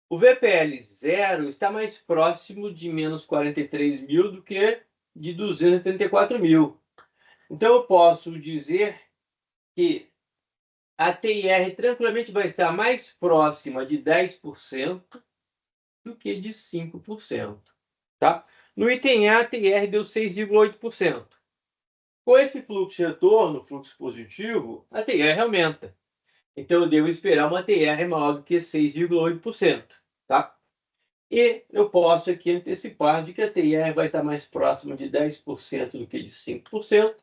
O VPL 0 está mais próximo de menos 43 mil do que de 234 mil. Então, eu posso dizer que a TIR tranquilamente vai estar mais próxima de 10% do que de 5%. Tá? No item A, a TIR deu 6,8%. Com esse fluxo de retorno, fluxo positivo, a TIR aumenta. Então, eu devo esperar uma TR maior do que 6,8%. Tá? E eu posso aqui antecipar de que a TIR vai estar mais próxima de 10% do que de 5%.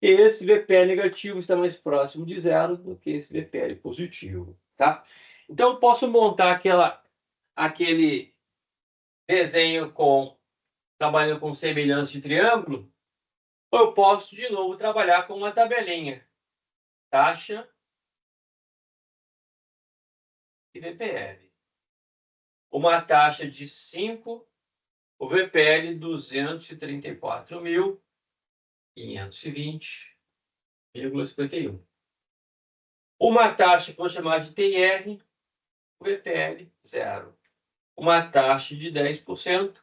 E esse VPL negativo está mais próximo de zero do que esse VPL positivo. Tá? Então, eu posso montar aquele desenho trabalhando com semelhança de triângulo, ou eu posso, de novo, trabalhar com uma tabelinha. Taxa e VPL. Uma taxa de 5, o VPL 234.520,51. Uma taxa que eu vou chamar de TR, o VPL 0. Uma taxa de 10%,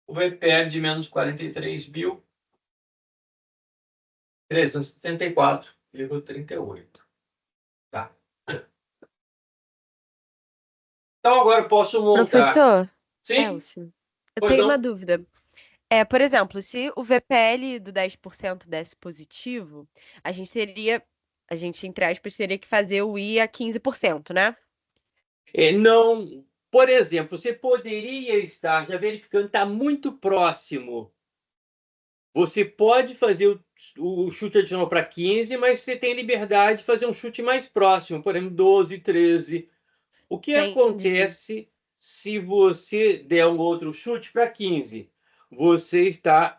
o VPL de menos 43.374,38. Tá? Então, agora eu posso montar. Professor Sim? Elcio, eu Pois tenho uma não? dúvida. Por exemplo, se o VPL do 10% desse positivo, a gente teria, a gente, entre aspas, teria que fazer o I a 15%, né? Não, por exemplo, você poderia estar já verificando, está muito próximo. Você pode fazer o chute adicional para 15, mas você tem liberdade de fazer um chute mais próximo, por exemplo, 12, 13. O que Entendi. acontece se você der um outro chute para 15? Você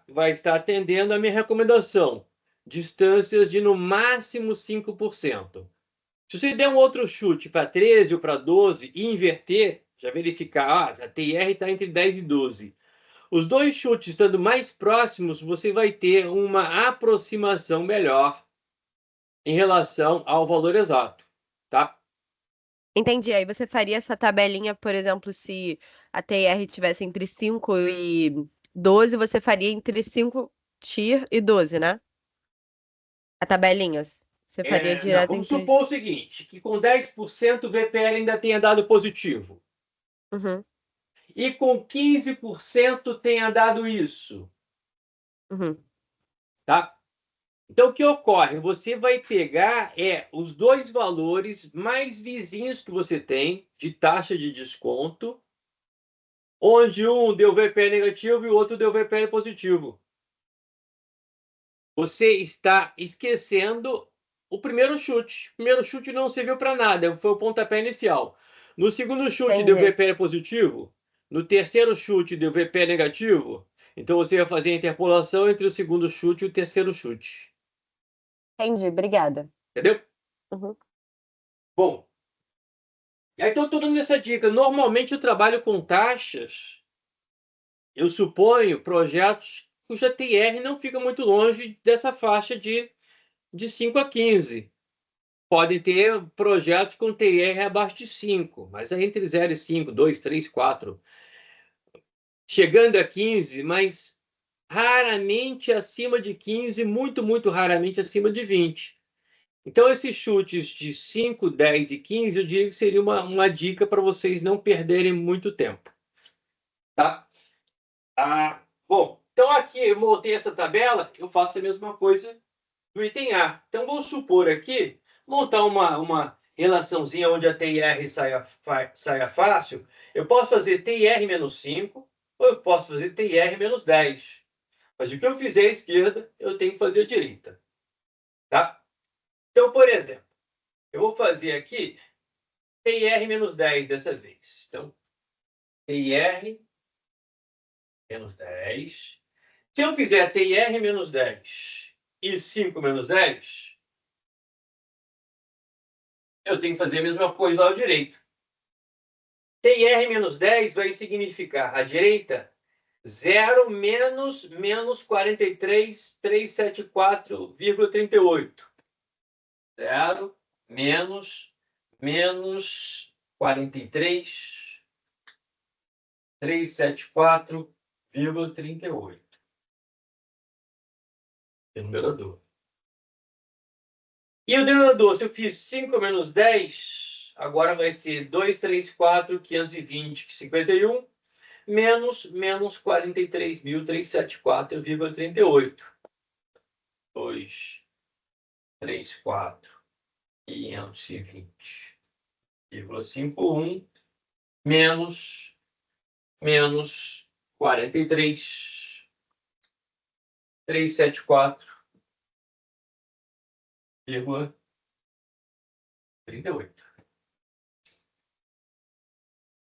vai estar atendendo a minha recomendação. Distâncias de no máximo 5%. Se você der um outro chute para 13 ou para 12 e inverter, já verificar, a TR está entre 10 e 12. Os dois chutes estando mais próximos, você vai ter uma aproximação melhor em relação ao valor exato, tá? Entendi. Aí você faria essa tabelinha, por exemplo, se a TR tivesse entre 5 e 12, você faria entre 5 TIR e 12, né? A tabelinha. Você faria Não, direto vamos entre. supor o seguinte, que com 10% o VPL ainda tenha dado positivo. Uhum, E com 15% tenha dado isso, uhum. tá? Então, o que ocorre? Você vai pegar os dois valores mais vizinhos que você tem de taxa de desconto, onde um deu VPL negativo e o outro deu VPL positivo. Você está esquecendo o primeiro chute. O primeiro chute não serviu para nada, foi o pontapé inicial. No segundo chute deu Entendi. VPL positivo. No terceiro chute deu VPL negativo. Então você vai fazer a interpolação entre o segundo chute e o terceiro chute. Entendi, obrigada. Entendeu? Uhum. Bom, então estou dando essa dica. Normalmente eu trabalho com taxas, eu suponho, projetos cuja TR não fica muito longe dessa faixa de 5 a 15. Podem ter projetos com TR abaixo de 5, mas é entre 0 e 5, 2, 3, 4. Chegando a 15, mas raramente acima de 15, muito, muito raramente acima de 20. Então, esses chutes de 5, 10 e 15, eu diria que seria uma dica para vocês não perderem muito tempo. Tá? Bom, então aqui eu montei essa tabela, eu faço a mesma coisa do item A. Então, vamos supor aqui, montar uma relaçãozinha onde a TIR saia fácil. Eu posso fazer TIR menos 5 ou eu posso fazer TIR menos 10. Mas o que eu fizer à esquerda, eu tenho que fazer à direita. Tá? Então, por exemplo, eu vou fazer aqui TIR menos 10 dessa vez. Então, TIR menos 10. Se eu fizer TIR menos 10 e 5 menos 10, eu tenho que fazer a mesma coisa lá ao direito. TR menos 10 vai significar à direita 0 menos 43.374,38. 0 menos 43.374,38. É o numerador. E o denominador, se eu fiz 5 menos 10, agora vai ser 234.520,51 menos 43.374,38. 2, 3, 4, 520,51 menos 43.374,38.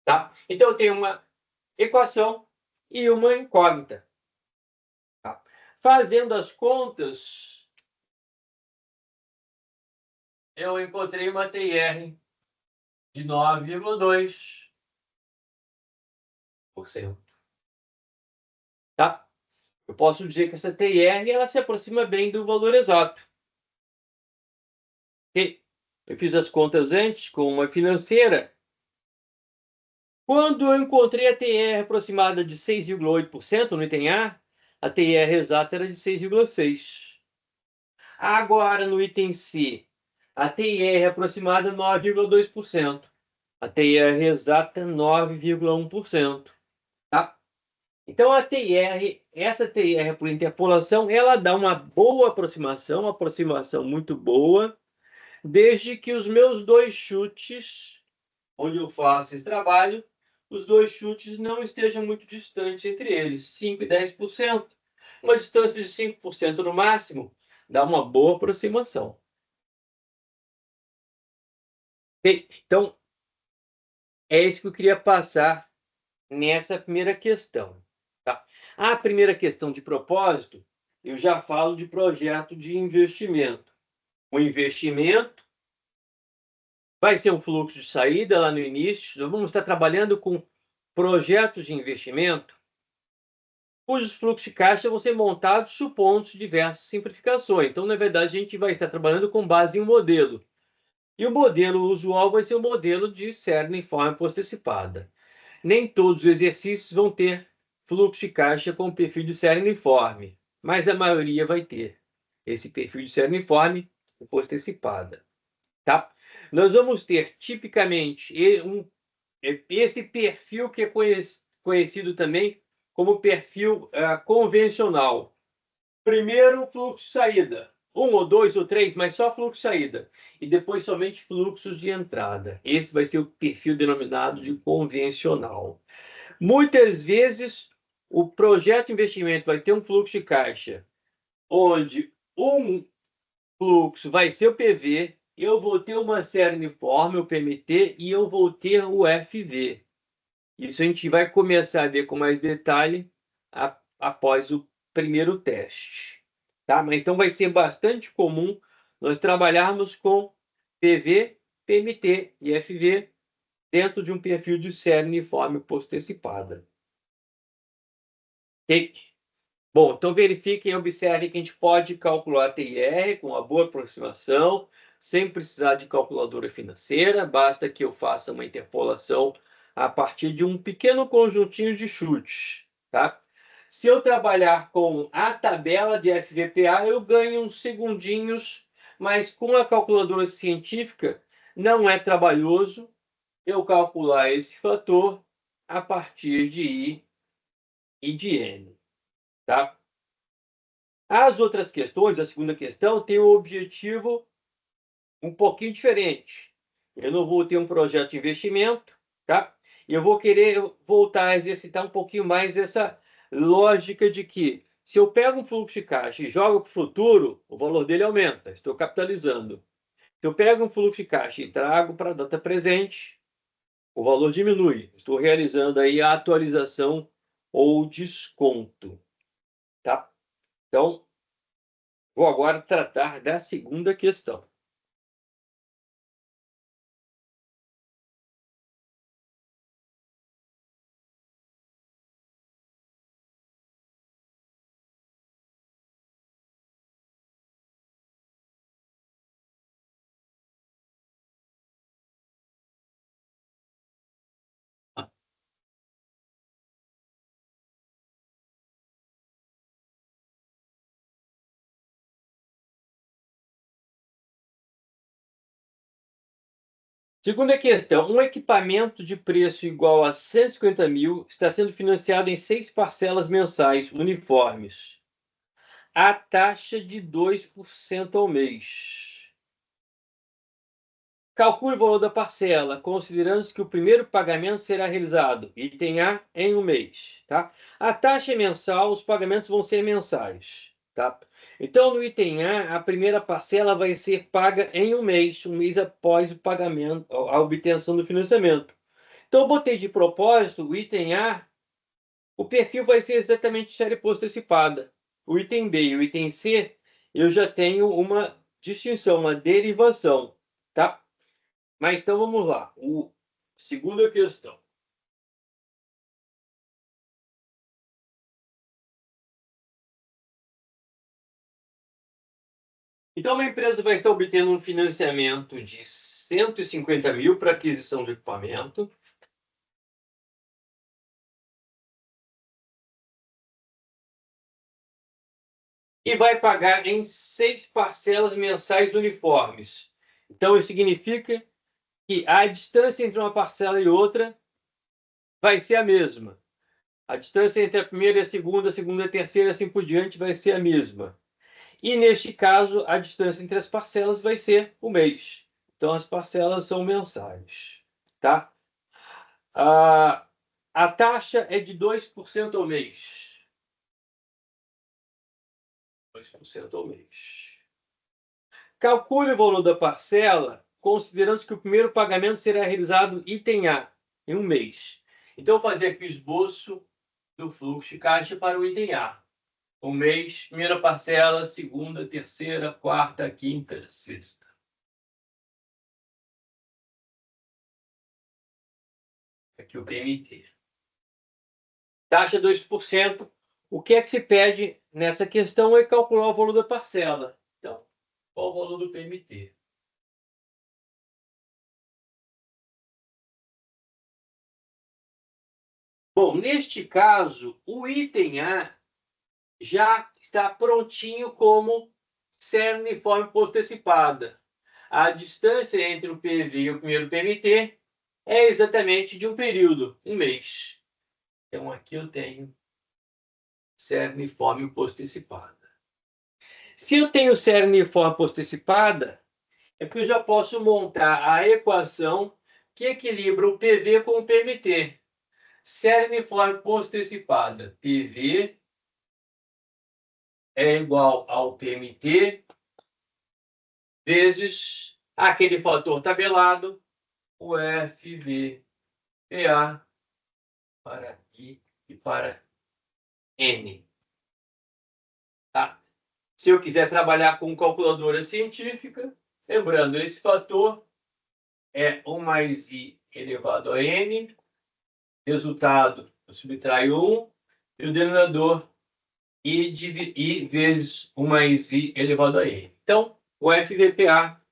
Tá? Então eu tenho uma equação e uma incógnita. Tá? Fazendo as contas, eu encontrei uma TR de 9,2%. Tá? Eu posso dizer que essa TR ela se aproxima bem do valor exato. E eu fiz as contas antes com uma financeira Quando eu encontrei a TIR aproximada de 6,8% no item A TIR exata era de 6,6%. Agora, no item C, a TIR aproximada 9,2%. A TIR exata 9,1%. Tá? Então, essa TIR por interpolação, ela dá uma boa aproximação, uma aproximação muito boa, desde que os meus dois chutes, onde eu faço esse trabalho, os dois chutes não estejam muito distantes entre eles, 5% e 10%. Uma distância de 5% no máximo dá uma boa aproximação. Então, é isso que eu queria passar nessa primeira questão. Tá? A primeira questão de propósito, eu já falo de projeto de investimento. O investimento vai ser um fluxo de saída lá no início. Nós vamos estar trabalhando com projetos de investimento cujos fluxos de caixa vão ser montados supondo diversas simplificações. Então, na verdade, a gente vai estar trabalhando com base em um modelo. E o modelo usual vai ser o modelo de série uniforme postecipada. Nem todos os exercícios vão ter fluxo de caixa com perfil de série uniforme, mas a maioria vai ter esse perfil de série uniforme postecipada. Tá? Nós vamos ter, tipicamente, esse perfil que é conhecido também como perfil convencional. Primeiro, fluxo de saída. 1 ou 2 ou 3, mas só fluxo de saída. E depois somente fluxos de entrada. Esse vai ser o perfil denominado de convencional. Muitas vezes, o projeto de investimento vai ter um fluxo de caixa, onde um fluxo vai ser o PV, eu vou ter uma série uniforme, o PMT, e eu vou ter o FV. Isso a gente vai começar a ver com mais detalhe após o primeiro teste. Tá? Mas então vai ser bastante comum nós trabalharmos com PV, PMT e FV dentro de um perfil de série uniforme postecipada. Ok? Bom, então verifiquem e observem que a gente pode calcular a TIR com uma boa aproximação, sem precisar de calculadora financeira, basta que eu faça uma interpolação a partir de um pequeno conjuntinho de chutes. Tá? Se eu trabalhar com a tabela de FVPA, eu ganho uns segundinhos, mas com a calculadora científica não é trabalhoso eu calcular esse fator a partir de I e de N. Tá? As outras questões, a segunda questão, tem um objetivo um pouquinho diferente. Eu não vou ter um projeto de investimento, tá? Eu vou querer voltar a exercitar um pouquinho mais essa lógica de que se eu pego um fluxo de caixa e jogo para o futuro, o valor dele aumenta, estou capitalizando. Se eu pego um fluxo de caixa e trago para a data presente, o valor diminui. Estou realizando aí a atualização ou desconto, tá? Então, vou agora tratar da segunda questão. Segunda questão, um equipamento de preço igual a 150 mil está sendo financiado em 6 parcelas mensais uniformes, a taxa de 2% ao mês. Calcule o valor da parcela, considerando que o primeiro pagamento será realizado, item A, em um mês. Tá? A taxa é mensal, os pagamentos vão ser mensais. Tá? Então, no item A primeira parcela vai ser paga em um mês após o pagamento, a obtenção do financiamento. Então, eu botei de propósito o item A, o perfil vai ser exatamente série postecipada. O item B e o item C, eu já tenho uma distinção, uma derivação. Tá? Mas então vamos lá. Segunda questão. Então, uma empresa vai estar obtendo um financiamento de 150 mil para aquisição de equipamento. e vai pagar em 6 parcelas mensais uniformes. Então, isso significa que a distância entre uma parcela e outra vai ser a mesma. A distância entre a primeira e a segunda e a terceira, assim por diante, vai ser a mesma. E, neste caso, a distância entre as parcelas vai ser o mês. Então, as parcelas são mensais. Tá? A taxa é de 2% ao mês. 2% ao mês. Calcule o valor da parcela, considerando que o primeiro pagamento será realizado item A, em um mês. Então, eu vou fazer aqui o esboço do fluxo de caixa para o item A. Um mês, primeira parcela, segunda, terceira, quarta, quinta, sexta. Aqui o PMT. Taxa 2%. O que é que se pede nessa questão é calcular o valor da parcela. Então, qual o valor do PMT? Bom, neste caso, o item A já está prontinho como série uniforme posto-antecipada. A distância entre o PV e o primeiro PMT é exatamente de um período, um mês. Então, aqui eu tenho série uniforme posto-antecipada. Se eu tenho série uniforme posto-antecipada, é porque eu já posso montar a equação que equilibra o PV com o PMT. Série uniforme posto-antecipada, PV é igual ao PMT vezes aquele fator tabelado, o FVPA para I e para N. Tá? Se eu quiser trabalhar com calculadora científica, lembrando, esse fator é 1 mais I elevado a N, resultado, eu subtraio 1, e o denominador I vezes 1 mais I elevado a N. Então, o FVPA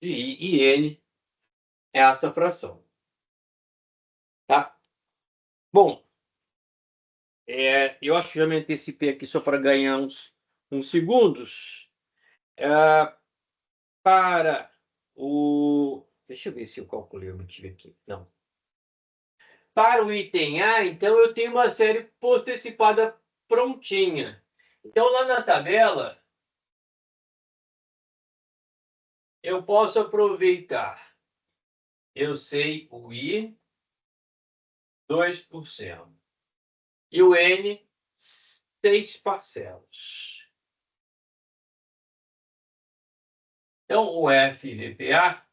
de I e N é essa fração. Tá? Bom, eu acho que já me antecipei aqui só para ganhar uns segundos. Para o... Deixa eu ver se eu calculei, eu tive aqui. Não. Para o item A, então, eu tenho uma série posto-antecipada prontinha. Então, lá na tabela, eu posso aproveitar. Eu sei o I, 2%. E o N, 6 parcelas. Então, o FVPA...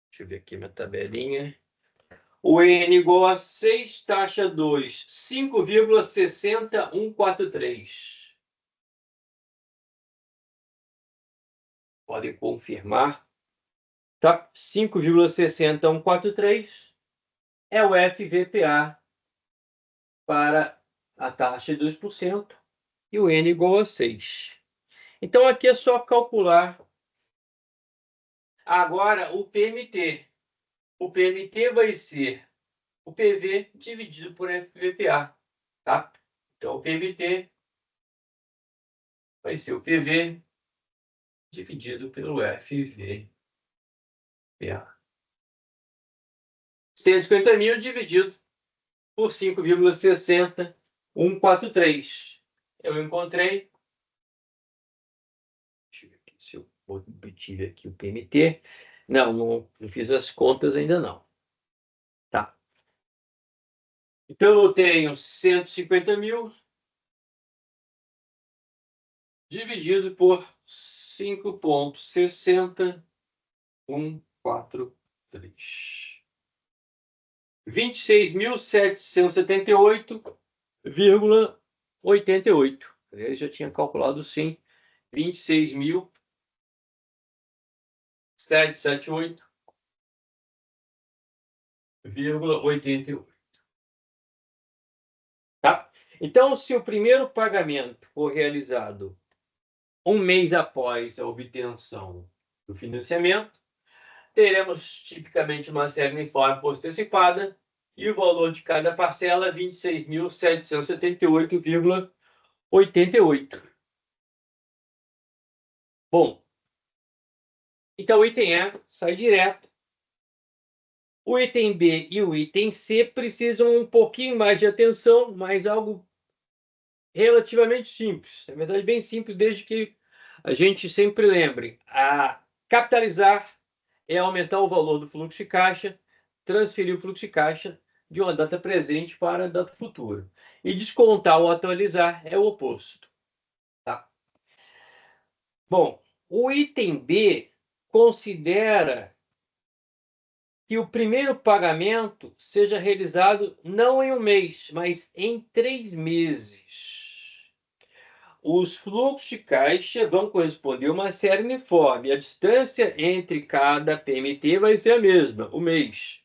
Deixa eu ver aqui minha tabelinha. O N igual a 6, taxa 2, 5,60143. Podem confirmar. Tá? 5,60143 é o FVPA para a taxa de 2% e o N igual a 6. Então, aqui é só calcular agora o PMT. O PMT vai ser o PV dividido por FVPA. Tá? Então, o PMT vai ser o PV dividido pelo FVPA. 150.000 dividido por 5,60143. Eu encontrei. Deixa eu ver aqui se eu obtive aqui o PMT. Não fiz as contas ainda não. Tá. Então, eu tenho 150.000 dividido por 5,60143. 26.778,88. Eu já tinha calculado sim. 26.778,88. Tá? Então, se o primeiro pagamento for realizado um mês após a obtenção do financiamento, teremos tipicamente uma série uniforme posto-antecipada e o valor de cada parcela é 26.778,88. Bom, então o item A sai direto. O item B e o item C precisam um pouquinho mais de atenção, mas algo relativamente simples. Na verdade, bem simples, desde que a gente sempre lembre: a capitalizar é aumentar o valor do fluxo de caixa, transferir o fluxo de caixa de uma data presente para a data futura. E descontar ou atualizar é o oposto. Tá? Bom, o item B considera que o primeiro pagamento seja realizado não em um mês, mas em 3 meses. Os fluxos de caixa vão corresponder a uma série uniforme. A distância entre cada PMT vai ser a mesma, o mês.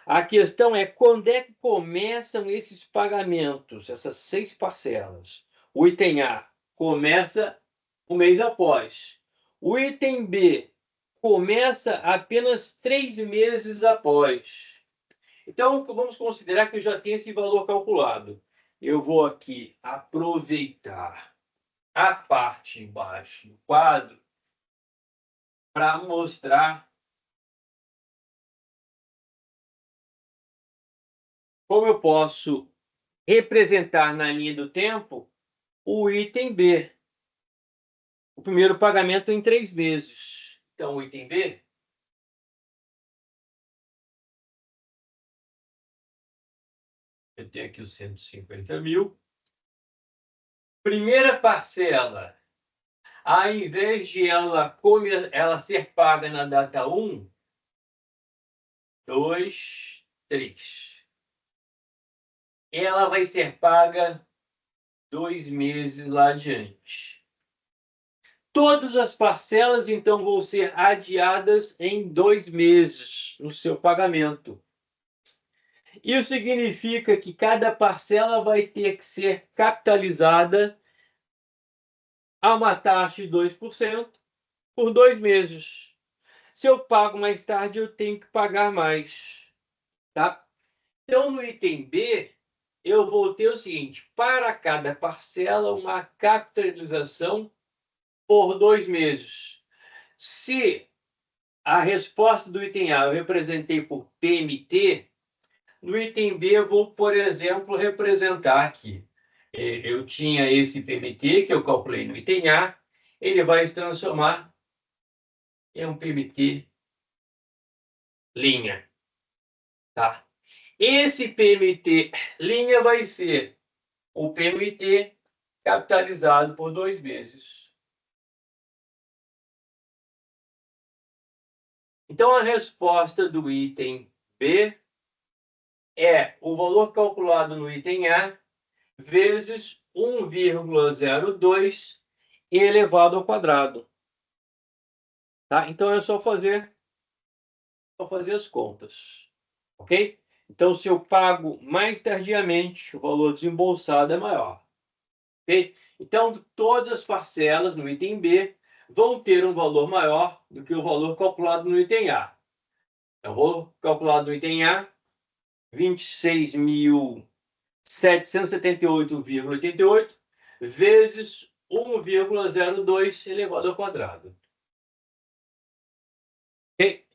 A questão é quando é que começam esses pagamentos, essas 6 parcelas. O item A começa um mês após. O item B começa apenas 3 meses após. Então, vamos considerar que eu já tenho esse valor calculado. Eu vou aqui aproveitar a parte embaixo do quadro para mostrar como eu posso representar na linha do tempo o item B, o primeiro pagamento em 3 meses. Então, o item B, eu tenho aqui os 150 mil. Primeira parcela, ao invés de ela ser paga na data 1, 2, 3. Ela vai ser paga 2 meses lá adiante. Todas as parcelas, então, vão ser adiadas em 2 meses no seu pagamento. Isso significa que cada parcela vai ter que ser capitalizada a uma taxa de 2% por 2 meses. Se eu pago mais tarde, eu tenho que pagar mais. Tá? Então, no item B, eu vou ter o seguinte: para cada parcela, uma capitalização por 2 meses. Se a resposta do item A eu representei por PMT, no item B eu vou, por exemplo, representar aqui. Eu tinha esse PMT que eu calculei no item A, ele vai se transformar em um PMT linha. Tá? Esse PMT linha vai ser o PMT capitalizado por 2 meses. Então, a resposta do item B é o valor calculado no item A vezes 1,02 elevado ao quadrado. Tá? Então, é só fazer as contas. Ok? Então, se eu pago mais tardiamente, o valor desembolsado é maior. Ok? Então, todas as parcelas no item B vão ter um valor maior do que o valor calculado no item A. Então, o valor calculado no item A, 26.778,88 vezes 1,02 elevado ao quadrado. Okay?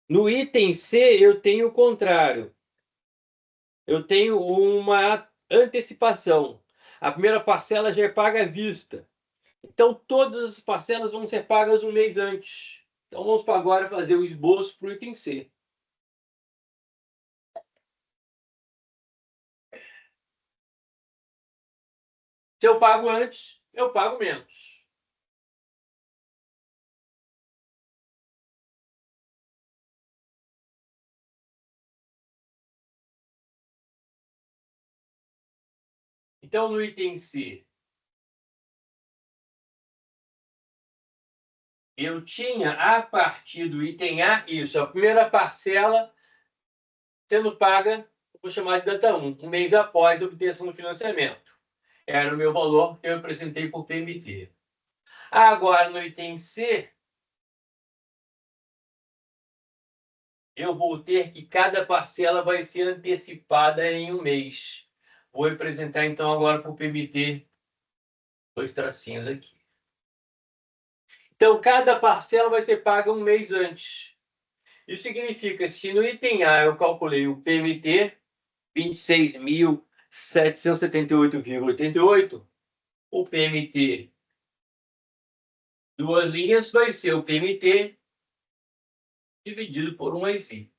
No item C, eu tenho o contrário. Eu tenho uma antecipação. A primeira parcela já é paga à vista. Então, todas as parcelas vão ser pagas um mês antes. Então, vamos agora fazer o esboço para o item C. Se eu pago antes, eu pago menos. Então, no item C, eu tinha, a partir do item A, isso, a primeira parcela sendo paga, vou chamar de data 1, um mês após a obtenção do financiamento. Era o meu valor que eu apresentei por PMT. Agora, no item C, eu vou ter que cada parcela vai ser antecipada em um mês. Vou representar, então, agora para o PMT, dois tracinhos aqui. Então, cada parcela vai ser paga um mês antes. Isso significa, se no item A eu calculei o PMT, 26.778,88, o PMT, duas linhas, vai ser o PMT dividido por 1/i.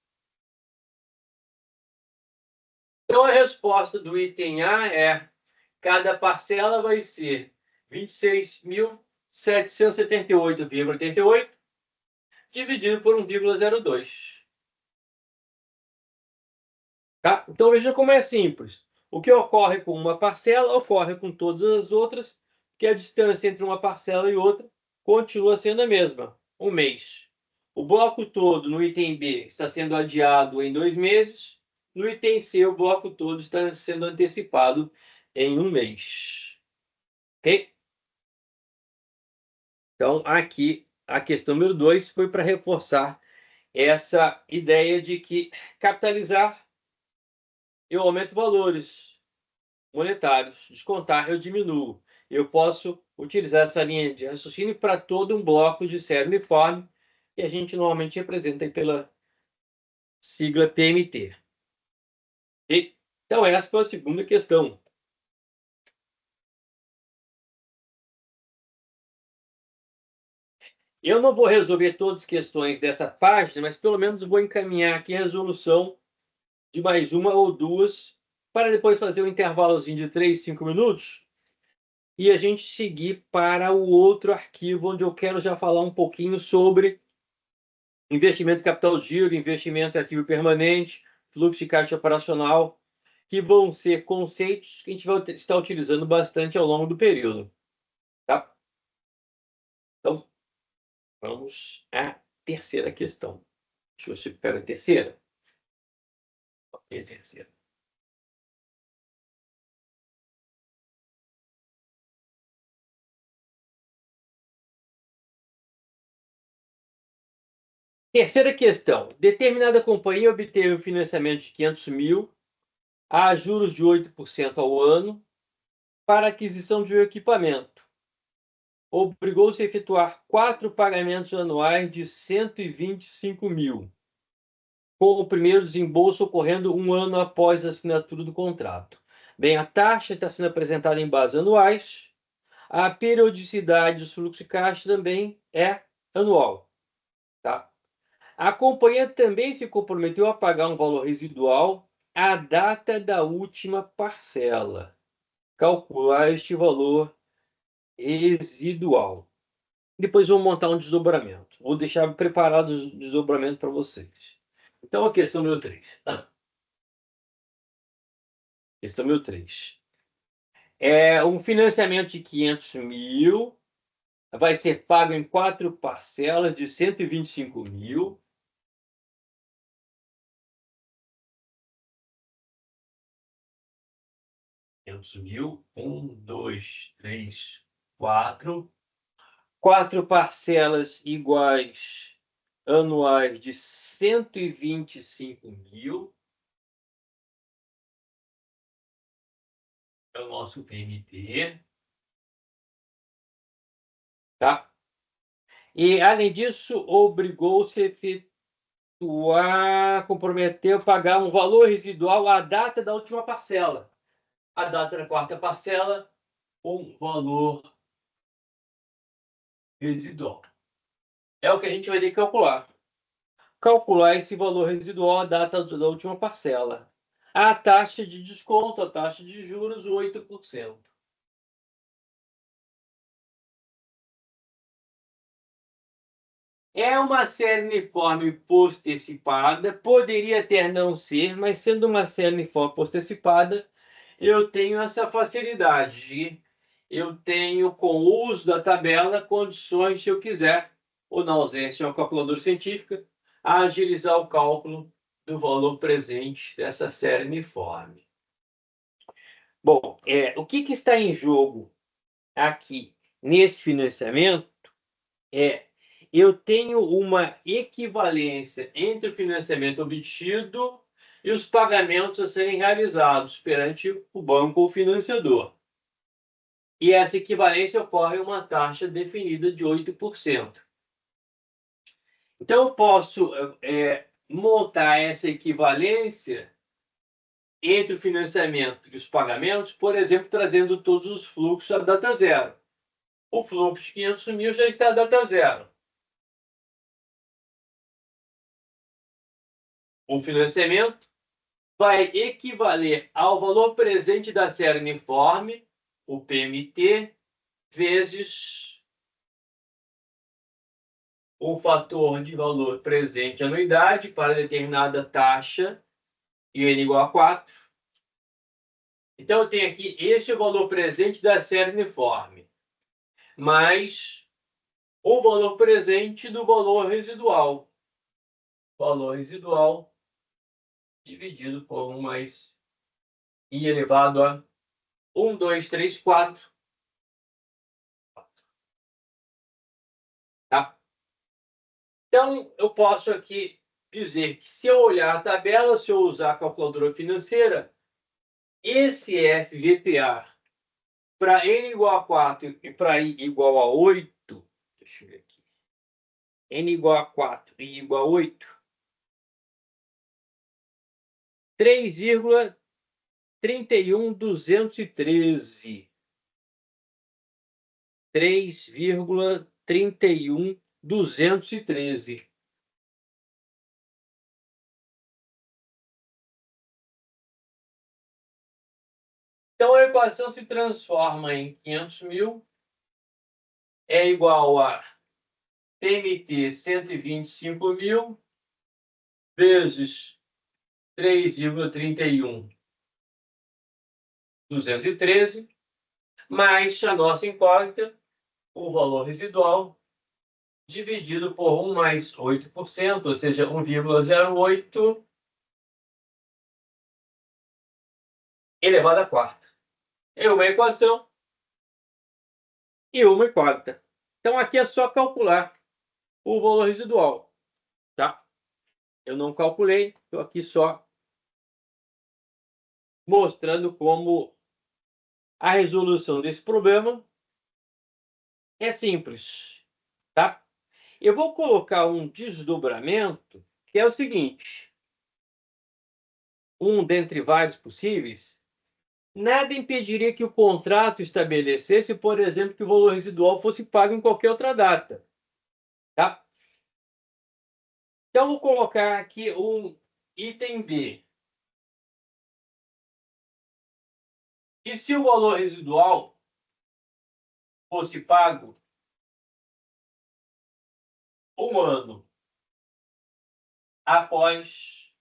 Então, a resposta do item A é: cada parcela vai ser 26.778,88 dividido por 1,02. Tá? Então, veja como é simples. O que ocorre com uma parcela ocorre com todas as outras, que a distância entre uma parcela e outra continua sendo a mesma, um mês. O bloco todo no item B está sendo adiado em 2 meses. No item C, o bloco todo está sendo antecipado em um mês. Ok? Então, aqui, a questão número 2 foi para reforçar essa ideia de que capitalizar eu aumento valores monetários, descontar eu diminuo. Eu posso utilizar essa linha de raciocínio para todo um bloco de série uniforme, que a gente normalmente representa pela sigla PMT. E, então, essa foi a segunda questão. Eu não vou resolver todas as questões dessa página, mas pelo menos vou encaminhar aqui a resolução de mais uma ou duas, para depois fazer um intervalozinho de 3, 5 minutos, e a gente seguir para o outro arquivo, onde eu quero já falar um pouquinho sobre investimento em capital de giro, investimento em ativo permanente, fluxo de caixa operacional, que vão ser conceitos que a gente vai estar utilizando bastante ao longo do período. Tá? Então, vamos à terceira questão. Deixa eu ver se pega a terceira. Ok, a terceira. Terceira questão. Determinada companhia obteve um financiamento de 500 mil a juros de 8% ao ano para aquisição de um equipamento. Obrigou-se a efetuar 4 pagamentos anuais de 125 mil, com o primeiro desembolso ocorrendo um ano após a assinatura do contrato. Bem, a taxa está sendo apresentada em bases anuais. A periodicidade dos fluxos de caixa também é anual. Tá? A companhia também se comprometeu a pagar um valor residual à data da última parcela. Calcular este valor residual. Depois vou montar um desdobramento. Vou deixar preparado o desdobramento para vocês. Então, a questão número 3. Questão número 3. É um financiamento de 500 mil, vai ser pago em 4 parcelas de 125 mil. Um, dois, três, quatro. 4 parcelas iguais anuais de 125 mil. É o nosso PMT. Tá? E, além disso, obrigou-se a efetuar, comprometeu a pagar um valor residual à data da última parcela. A data da quarta parcela, um valor residual. É o que a gente vai ter que calcular. Calcular esse valor residual à data da última parcela. A taxa de desconto, a taxa de juros, 8%. É uma série uniforme postecipada, poderia ter não ser, mas sendo uma série uniforme postecipada, eu tenho essa facilidade. Eu tenho, com o uso da tabela, condições, se eu quiser, ou na ausência de uma calculadora científica, a agilizar o cálculo do valor presente dessa série uniforme. Bom, o que está em jogo aqui nesse financiamento é eu tenho uma equivalência entre o financiamento obtido e os pagamentos a serem realizados perante o banco ou financiador. E essa equivalência ocorre em uma taxa definida de 8%. Então, eu posso montar essa equivalência entre o financiamento e os pagamentos, por exemplo, trazendo todos os fluxos à data zero. O fluxo de 500 mil já está à data zero. O financiamento vai equivaler ao valor presente da série uniforme, o PMT, vezes o fator de valor presente anuidade para determinada taxa, e n igual a 4. Então, eu tenho aqui este é o valor presente da série uniforme, mais o valor presente do valor residual. Valor residual dividido por 1 mais i elevado a 1, 2, 3, 4. Tá? Então, eu posso aqui dizer que se eu olhar a tabela, se eu usar a calculadora financeira, esse FVPA para n igual a 4 e para i igual a 8, deixa eu ver aqui, n igual a 4 e i igual a 8, 3,31213. 3,31213. Então, a equação se transforma em 500 mil é igual a PMT 125 mil vezes 3,31213, mais a nossa incógnita, o valor residual, dividido por 1 mais 8%, ou seja, 1,08 elevado a quarta. É uma equação e uma incógnita. Então, aqui é só calcular o valor residual, tá? Eu não calculei, estou aqui só mostrando como a resolução desse problema é simples, tá? Eu vou colocar um desdobramento, que é o seguinte, um dentre vários possíveis. Nada impediria que o contrato estabelecesse, por exemplo, que o valor residual fosse pago em qualquer outra data, tá? Então, vou colocar aqui um item B. E se o valor residual fosse pago 1 ano após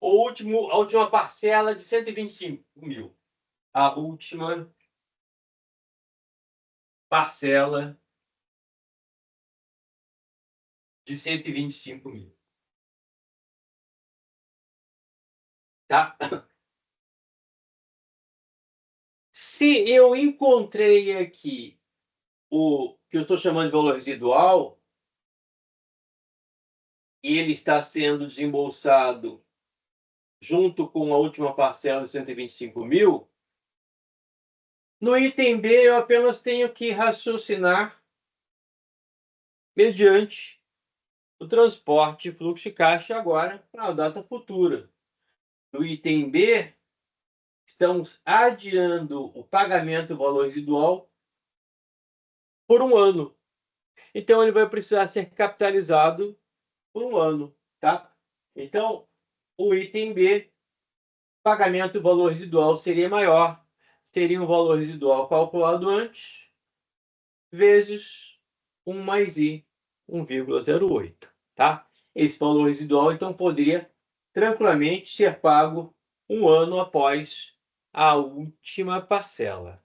a última parcela de 125 mil. A última parcela de 125 mil. Tá? Se eu encontrei aqui o que eu estou chamando de valor residual, e ele está sendo desembolsado junto com a última parcela de 125 mil, no item B eu apenas tenho que raciocinar mediante o transporte de fluxo de caixa agora para a data futura. No item B, estamos adiando o pagamento do valor residual por 1 ano. Então, ele vai precisar ser capitalizado por 1 ano, tá? Então, o item B, pagamento do valor residual seria maior. Seria um valor residual calculado antes, vezes 1 mais I, 1,08, tá? Esse valor residual, então, poderia tranquilamente ser pago 1 ano após a última parcela.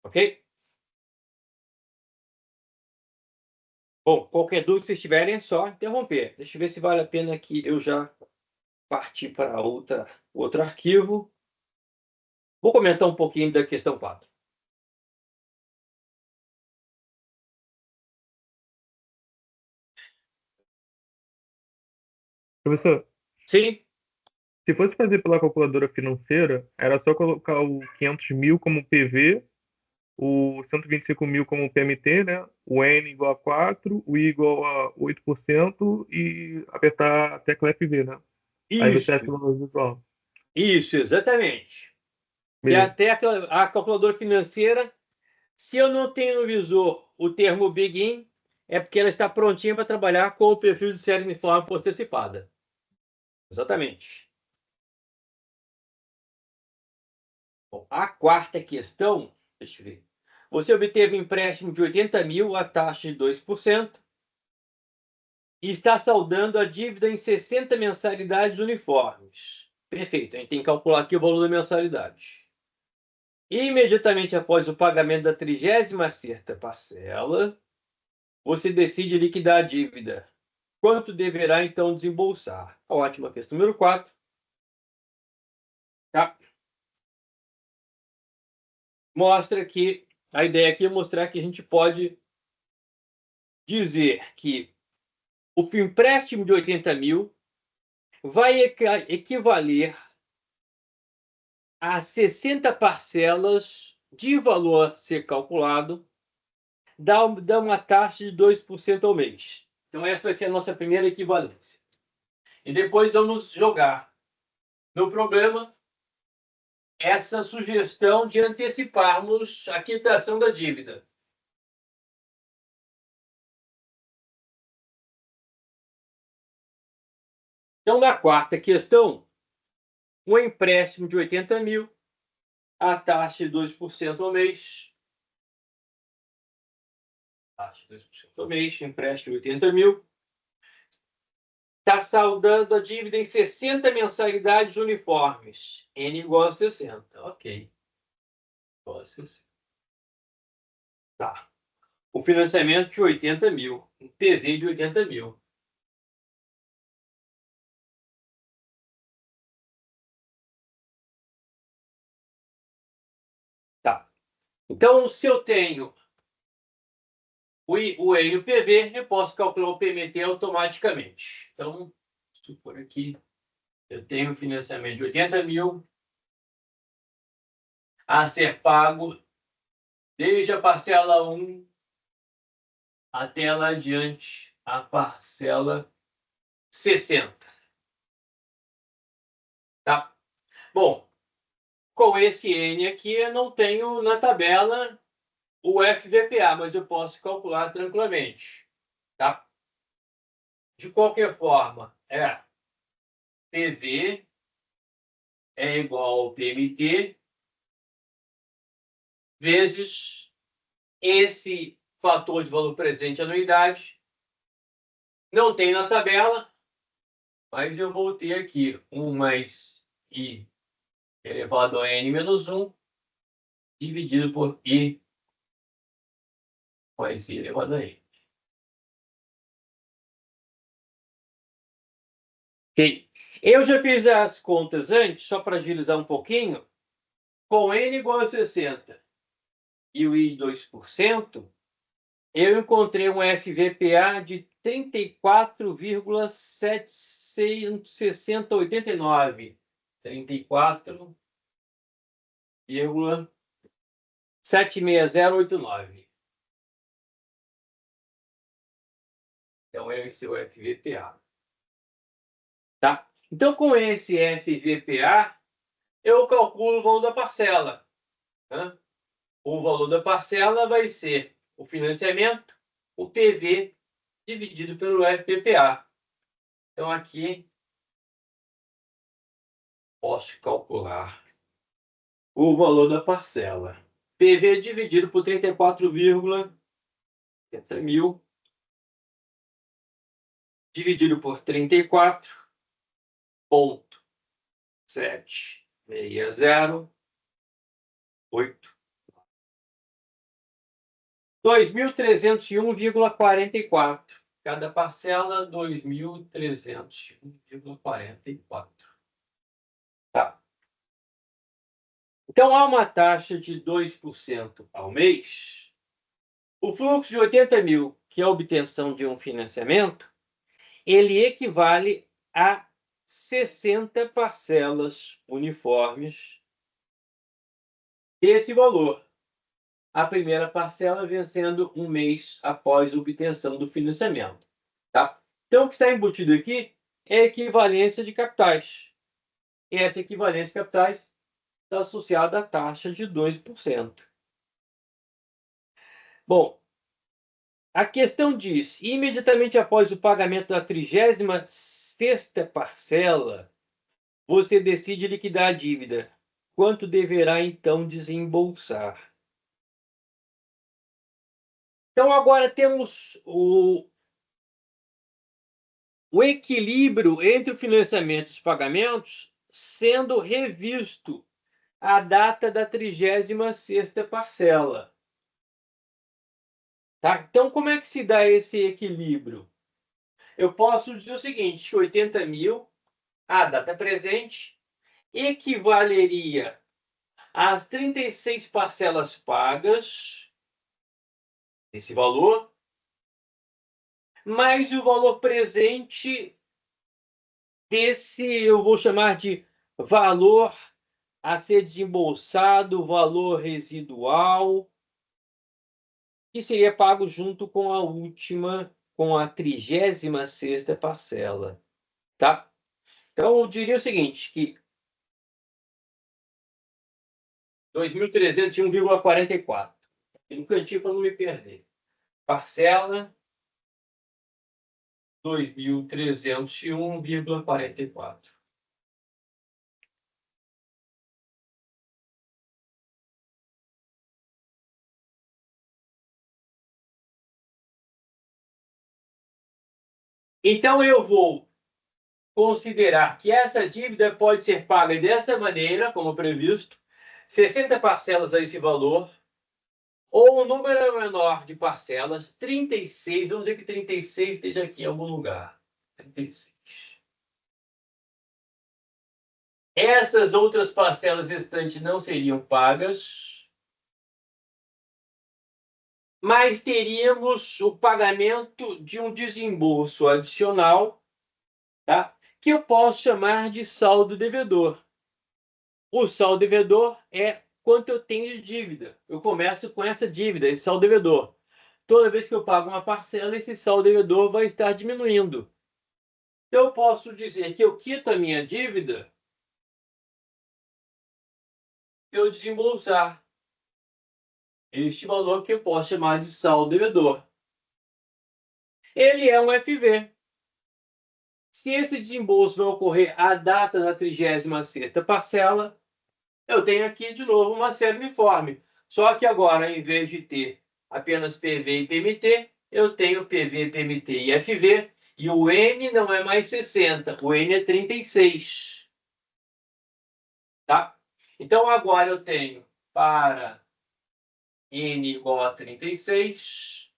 Ok? Bom, qualquer dúvida que vocês tiverem é só interromper. Deixa eu ver se vale a pena aqui eu já partir para outro arquivo. Vou comentar um pouquinho da questão 4. Professor, Sim, se fosse fazer pela calculadora financeira, era só colocar o 500 mil como PV, o 125 mil como PMT, né? O N igual a 4, o I igual a 8% e apertar a tecla FV, né? Aí você acha isso, o valor visual. isso, exatamente. E Beleza. até a calculadora financeira, se eu não tenho no visor o termo Begin, é porque ela está prontinha para trabalhar com o perfil de série uniforme postecipada. Exatamente. Bom, a quarta questão, deixa eu ver. Você obteve um empréstimo de 80 mil à taxa de 2% e está saldando a dívida em 60 mensalidades uniformes. Perfeito, a gente tem que calcular aqui o valor da mensalidade. Imediatamente após o pagamento da 36ª parcela, você decide liquidar a dívida. Quanto deverá, então, desembolsar? Ótima questão número 4. Tá? Mostra que a ideia aqui é mostrar que a gente pode dizer que o empréstimo de 80 mil vai equivaler a 60 parcelas de valor a ser calculado, dá uma taxa de 2% ao mês. Então, essa vai ser a nossa primeira equivalência. E depois vamos jogar no problema essa sugestão de anteciparmos a quitação da dívida. Então, na quarta questão, um empréstimo de 80 mil, a taxa de 2% ao mês. Taxa de 2% ao mês, empréstimo de 80 mil. Está saldando a dívida em 60 mensalidades uniformes. N igual a 60. Ok. Igual a 60. Tá. O financiamento de 80 mil. Um PV de 80 mil. Tá. Então, se eu tenho o N e o PV, eu posso calcular o PMT automaticamente. Então, vamos supor aqui, eu tenho um financiamento de 80 mil a ser pago desde a parcela 1 até lá adiante a parcela 60. Tá? Bom, com esse N aqui, eu não tenho na tabela o FVPA, mas eu posso calcular tranquilamente. Tá? De qualquer forma, PV é igual ao PMT vezes esse fator de valor presente, anuidade. Não tem na tabela, mas eu vou ter aqui 1 mais I elevado a N menos 1, dividido por I mais I elevado a N. Ok. Eu já fiz as contas antes, só para agilizar um pouquinho. Com N igual a 60 e o I 2%, eu encontrei um FVPA de 34,76089. 34,76089. Então, esse é o FVPA. Tá? Então, com esse FVPA, eu calculo o valor da parcela. Tá? O valor da parcela vai ser o financiamento, o PV, dividido pelo FPPA. Então, aqui, posso calcular o valor da parcela. PV dividido por 34,70 mil, dividido por 34,760,8. 2.301,44. Cada parcela, 2.301,44. Tá. Então, há uma taxa de 2% ao mês. O fluxo de 80 mil, que é a obtenção de um financiamento, ele equivale a 60 parcelas uniformes desse valor. A primeira parcela vencendo um mês após a obtenção do financiamento. Tá? Então, o que está embutido aqui é a equivalência de capitais. E essa equivalência de capitais está associada à taxa de 2%. Bom, a questão diz, imediatamente após o pagamento da 36ª parcela, você decide liquidar a dívida. Quanto deverá, então, desembolsar? Então, agora temos o equilíbrio entre o financiamento e os pagamentos sendo revisto à data da 36ª parcela. Tá? Então, como é que se dá esse equilíbrio? Eu posso dizer o seguinte, 80 mil, a data presente, equivaleria às 36 parcelas pagas, esse valor, mais o valor presente desse, eu vou chamar de valor a ser desembolsado, valor residual, que seria pago junto com a última, com a 36ª parcela. Tá? Então, eu diria o seguinte, que 2.301,44. Aqui no cantinho para não me perder. Parcela 2.301,44. Então, eu vou considerar que essa dívida pode ser paga dessa maneira, como previsto, 60 parcelas a esse valor, ou um número menor de parcelas, 36, vamos dizer que 36 esteja aqui em algum lugar. 36. Essas outras parcelas restantes não seriam pagas, mas teríamos o pagamento de um desembolso adicional, tá? Que eu posso chamar de saldo devedor. O saldo devedor é quanto eu tenho de dívida. Eu começo com essa dívida, esse saldo devedor. Toda vez que eu pago uma parcela, esse saldo devedor vai estar diminuindo. Eu posso dizer que eu quito a minha dívida se eu desembolsar este valor que eu posso chamar de saldo devedor. Ele é um FV. Se esse desembolso vai ocorrer à data da 36ª parcela, eu tenho aqui de novo uma série uniforme. Só que agora, em vez de ter apenas PV e PMT, eu tenho PV, PMT e FV, e o N não é mais 60, o N é 36. Tá? Então, agora eu tenho para N igual a 36,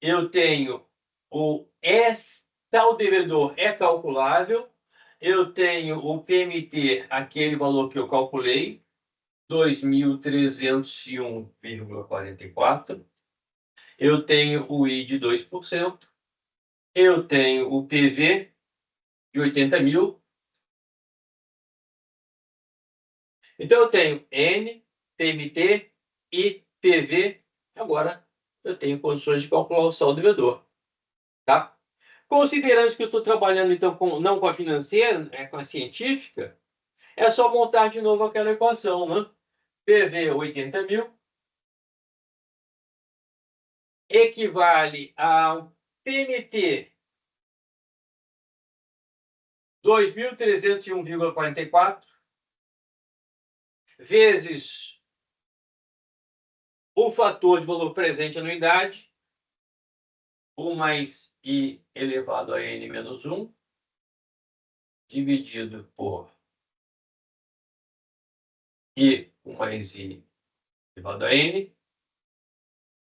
eu tenho o S, tal devedor é calculável, eu tenho o PMT, aquele valor que eu calculei, 2.301,44. Eu tenho o I de 2%. Eu tenho o PV de 80 mil. Então, eu tenho N, PMT e PV. Agora, eu tenho condições de calcular o saldo devedor. Tá? Considerando que eu estou trabalhando, então, não com a financeira, com a científica, é só montar de novo aquela equação, né? PV 80 mil equivale ao PMT 2.301,44 vezes o fator de valor presente anuidade, 1 mais I elevado a N menos 1, dividido por I, 1 mais I elevado a N.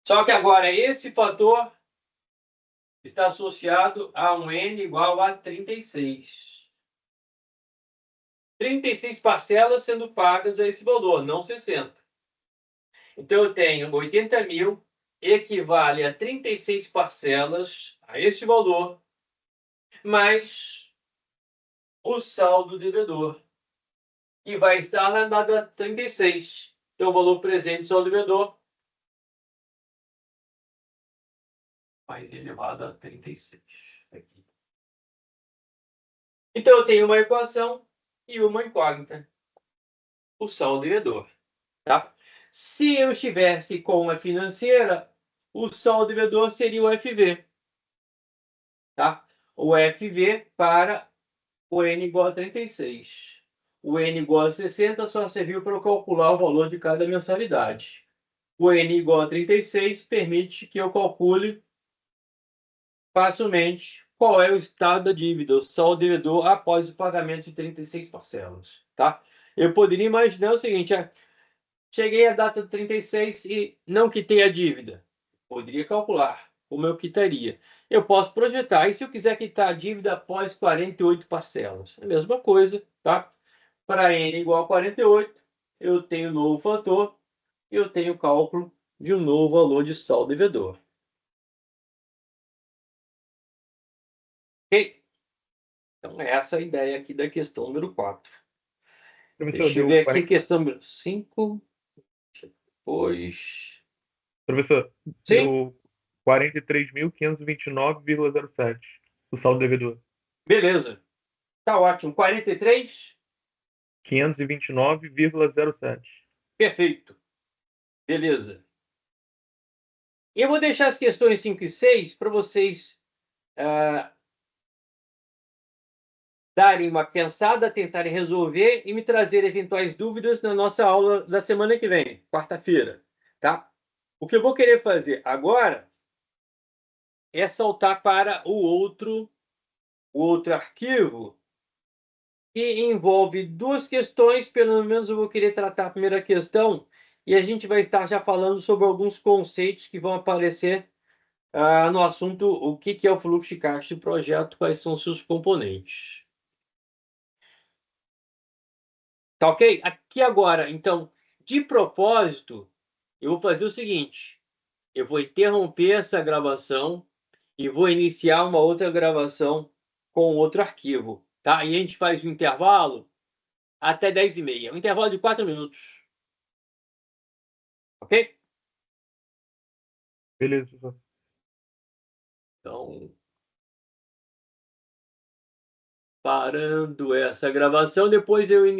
Só que agora esse fator está associado a um N igual a 36. 36 parcelas sendo pagas a esse valor, não 60. Então, eu tenho 80 mil, equivale a 36 parcelas a este valor, mais o saldo devedor, que vai estar na data 36. Então, o valor presente do saldo devedor mais elevado a 36. Aqui. Então, eu tenho uma equação e uma incógnita. O saldo devedor. Tá? Se eu estivesse com uma financeira, o saldo devedor seria o FV. Tá? O FV para o N igual a 36. O N igual a 60 só serviu para eu calcular o valor de cada mensalidade. O N igual a 36 permite que eu calcule facilmente qual é o estado da dívida, o saldo devedor após o pagamento de 36 parcelas. Tá? Eu poderia imaginar o seguinte: cheguei à data 36 e não quitei a dívida. Poderia calcular como eu quitaria. Eu posso projetar. E se eu quiser quitar a dívida após 48 parcelas? A mesma coisa, tá? Para N igual a 48, eu tenho um novo fator e eu tenho o cálculo de um novo valor de saldo devedor. Ok? Então, essa é a ideia aqui da questão número 4. Professor, Deixa eu deu ver aqui, 40... questão número 5. Depois. Professor, Sim, deu 43.529,07 o saldo devedor. beleza. Tá ótimo. 43? 529,07. Perfeito. Beleza. E eu vou deixar as questões 5 e 6 para vocês darem uma pensada, tentarem resolver e me trazer eventuais dúvidas na nossa aula da semana que vem, quarta-feira. Tá? O que eu vou querer fazer agora é saltar para o outro arquivo, que envolve duas questões. Pelo menos eu vou querer tratar a primeira questão e a gente vai estar já falando sobre alguns conceitos que vão aparecer no assunto: o que é o fluxo de caixa de projeto, quais são seus componentes. Tá ok? Aqui agora, então, de propósito, eu vou fazer o seguinte: eu vou interromper essa gravação e vou iniciar uma outra gravação com outro arquivo, tá? E a gente faz um intervalo até 10h30, um intervalo de 4 minutos, ok? Beleza, professor. Então, parando essa gravação, depois eu inicio